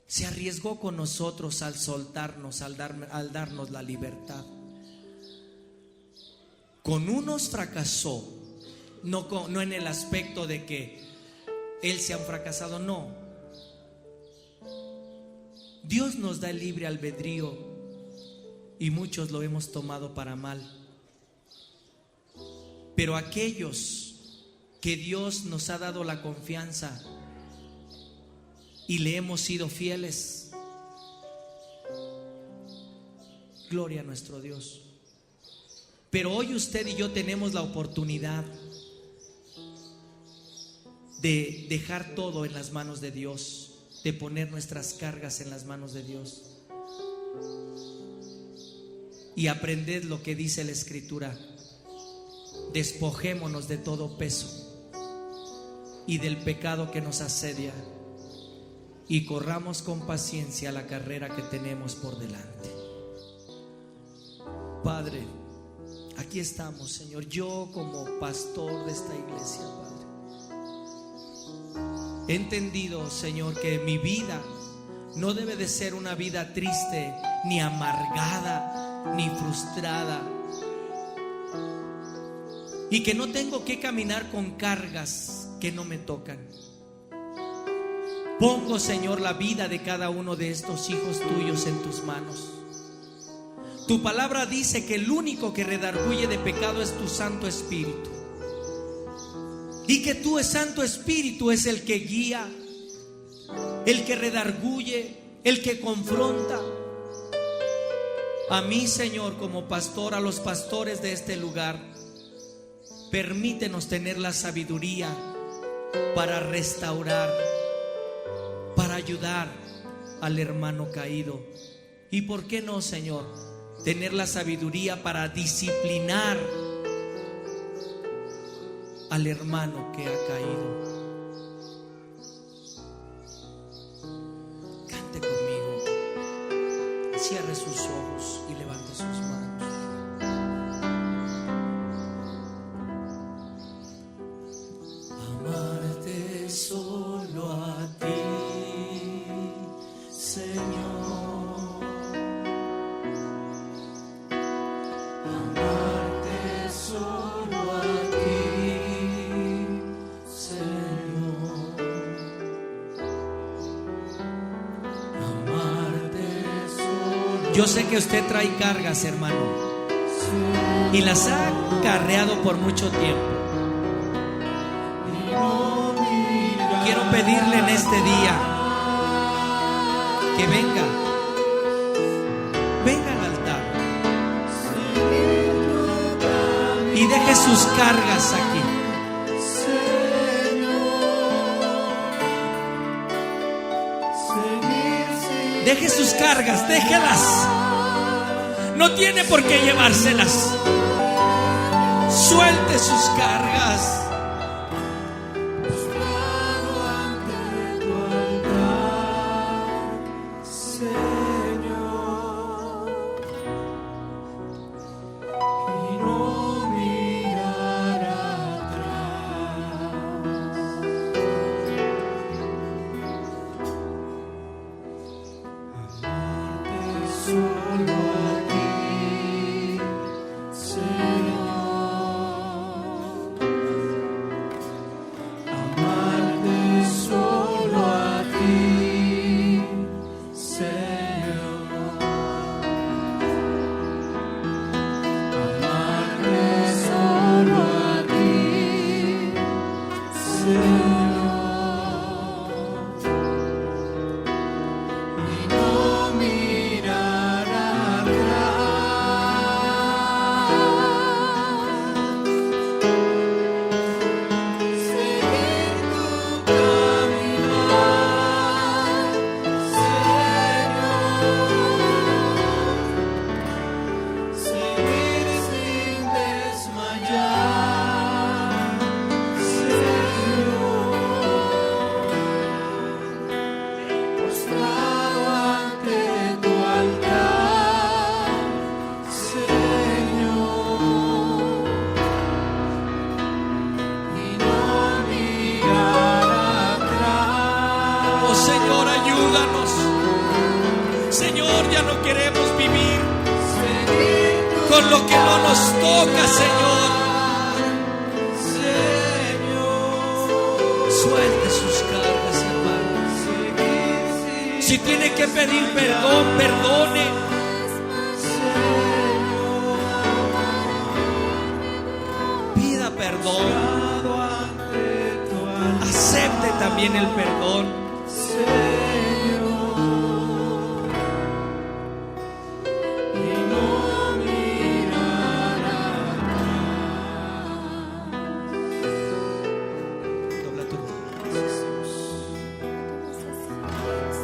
se arriesgó con nosotros al soltarnos, al darnos la libertad. Con unos fracasó, no en el aspecto de que Él se han fracasado, no. Dios nos da el libre albedrío y muchos lo hemos tomado para mal. Pero aquellos que Dios nos ha dado la confianza y le hemos sido fieles, gloria a nuestro Dios. Pero hoy usted y yo tenemos la oportunidad de dejar todo en las manos de Dios, de poner nuestras cargas en las manos de Dios y aprender lo que dice la Escritura: despojémonos de todo peso y del pecado que nos asedia, y corramos con paciencia la carrera que tenemos por delante. Padre, aquí estamos, Señor, yo como pastor de esta iglesia, Padre. He entendido, Señor, que mi vida no debe de ser una vida triste, ni amargada, ni frustrada, y que no tengo que caminar con cargas que no me tocan. Pongo, Señor, la vida de cada uno de estos hijos tuyos en tus manos. Tu palabra dice que el único que redarguye de pecado es tu Santo Espíritu, y que tu Santo Espíritu es el que guía, el que redarguye, el que confronta. A mí, Señor, como pastor, a los pastores de este lugar, permítenos tener la sabiduría para restaurar, para ayudar al hermano caído. Y por qué no, Señor, tener la sabiduría para disciplinar al hermano que ha caído. Cante conmigo, cierre sus ojos y levante sus manos. Amarte solo a ti, Señor. Amarte solo a ti, Señor. Amarte solo. Yo sé que usted trae cargas, hermano, y las ha carreado por mucho tiempo. Quiero pedirle en este día que venga al altar y deje sus cargas aquí. Deje sus cargas, déjelas. No tiene por qué llevárselas. Suelte sus cargas. ayúdanos, Señor, ayúdanos. Señor, ya no queremos vivir con lo que no nos toca, Señor. Suelte sus cargas, hermano. Si tiene que pedir perdón, perdone. Pida perdón. Acepte también el perdón.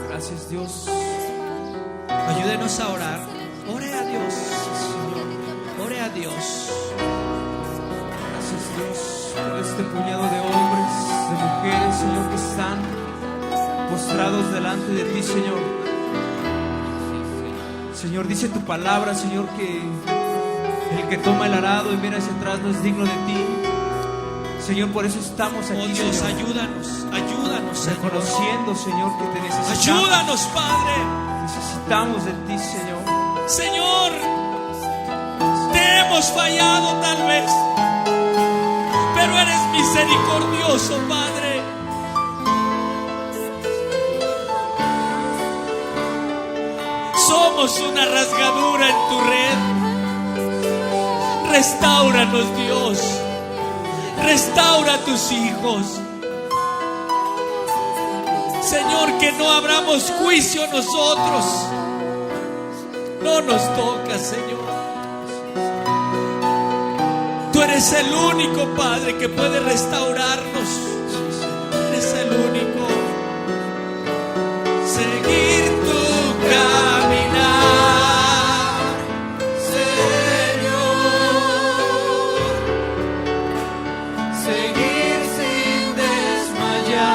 Gracias, Dios. Ayúdenos a orar. Ore a Dios. Ore a Dios. Gracias, Dios, por este puñado de hombres, de mujeres, Señor, que están postrados delante de ti, Señor. Señor, dice tu palabra, Señor, que el que toma el arado y mira hacia atrás no es digno de ti. Señor, por eso estamos aquí, Oh Dios, Señor. ayúdanos, ayúdanos, Señor. Reconociendo, Señor, que te necesitamos. Ayúdanos, Padre. Necesitamos de ti, Señor. Señor, te hemos fallado tal vez, pero eres misericordioso, Padre. Somos una rasgadura en tu red. Restáuranos, Dios. Restaura a tus hijos. Señor, que no abramos juicio nosotros. No nos toca, Señor. Tú eres el único, Padre, que puede restaurarnos. Eres el único. Seguir tu caminar, Señor. Seguir sin desmayar,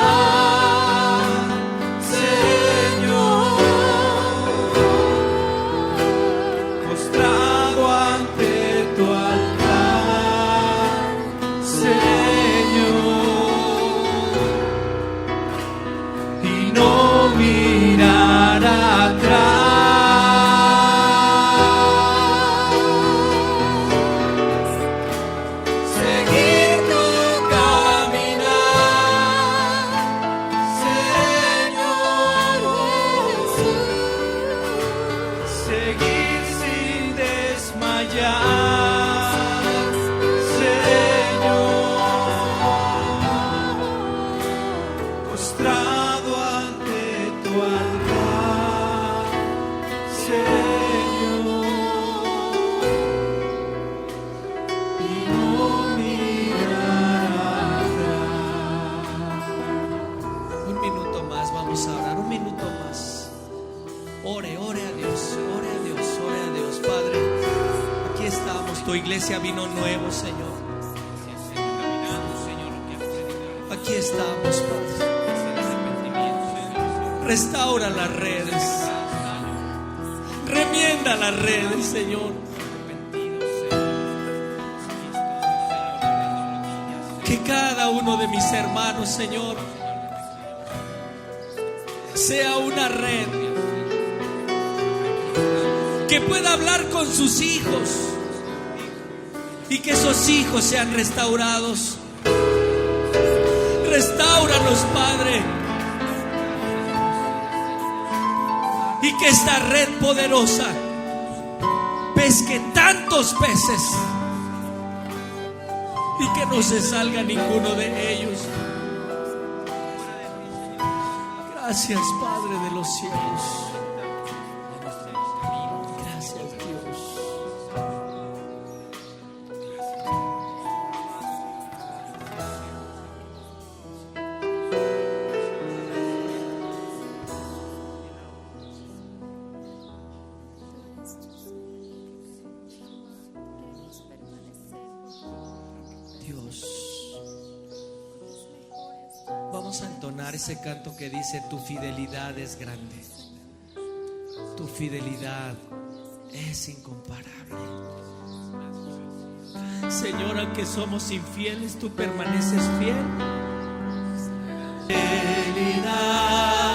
Señor. Postrado ante tu altar, Señor. Y no mirar atrás. Seguir tu caminar, Señor. Seguir sin desmayar, Señor. Postrado ante tu altar, Señor. Y no mirar atrás. Un minuto más, vamos a orar, un minuto más. Ore, ore a Dios, ore a Dios, ore a Dios. Padre, aquí estamos, tu iglesia vino nuevo, Señor. Aquí estamos, Padre. Restaura las redes. Remienda las redes, Señor. Que cada uno de mis hermanos, Señor, sea una red que pueda hablar con sus hijos y que esos hijos sean restaurados. Restáuralos, Padre, y que esta red poderosa pesque tantos peces y que no se salga ninguno de ellos. Gracias, Padre de los cielos. Gracias, Dios. Dios, vamos a entonar ese canto que dice: tu fidelidad es grande, tu fidelidad es incomparable. Señor, aunque somos infieles, tú permaneces fiel. Fidelidad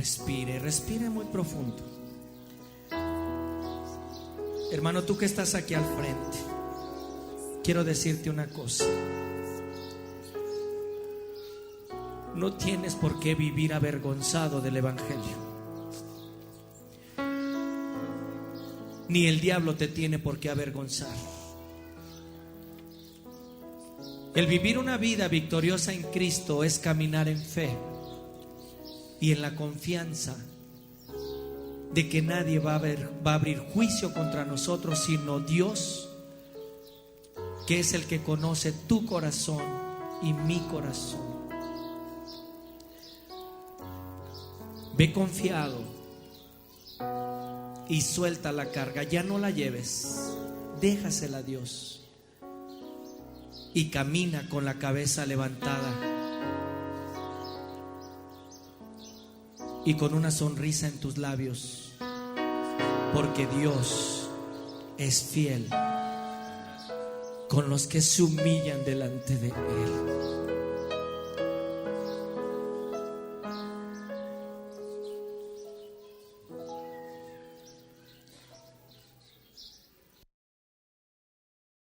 respire, respire muy profundo. Hermano, tú que estás aquí al frente, quiero decirte una cosa. No tienes por qué vivir avergonzado del Evangelio. Ni el diablo te tiene por qué avergonzar. El vivir una vida victoriosa en Cristo es caminar en fe y en la confianza de que nadie va a abrir juicio contra nosotros, sino Dios, que es el que conoce tu corazón y mi corazón. Ve confiado y suelta la carga, ya no la lleves, déjasela a Dios y camina con la cabeza levantada y con una sonrisa en tus labios, porque Dios es fiel con los que se humillan delante de Él.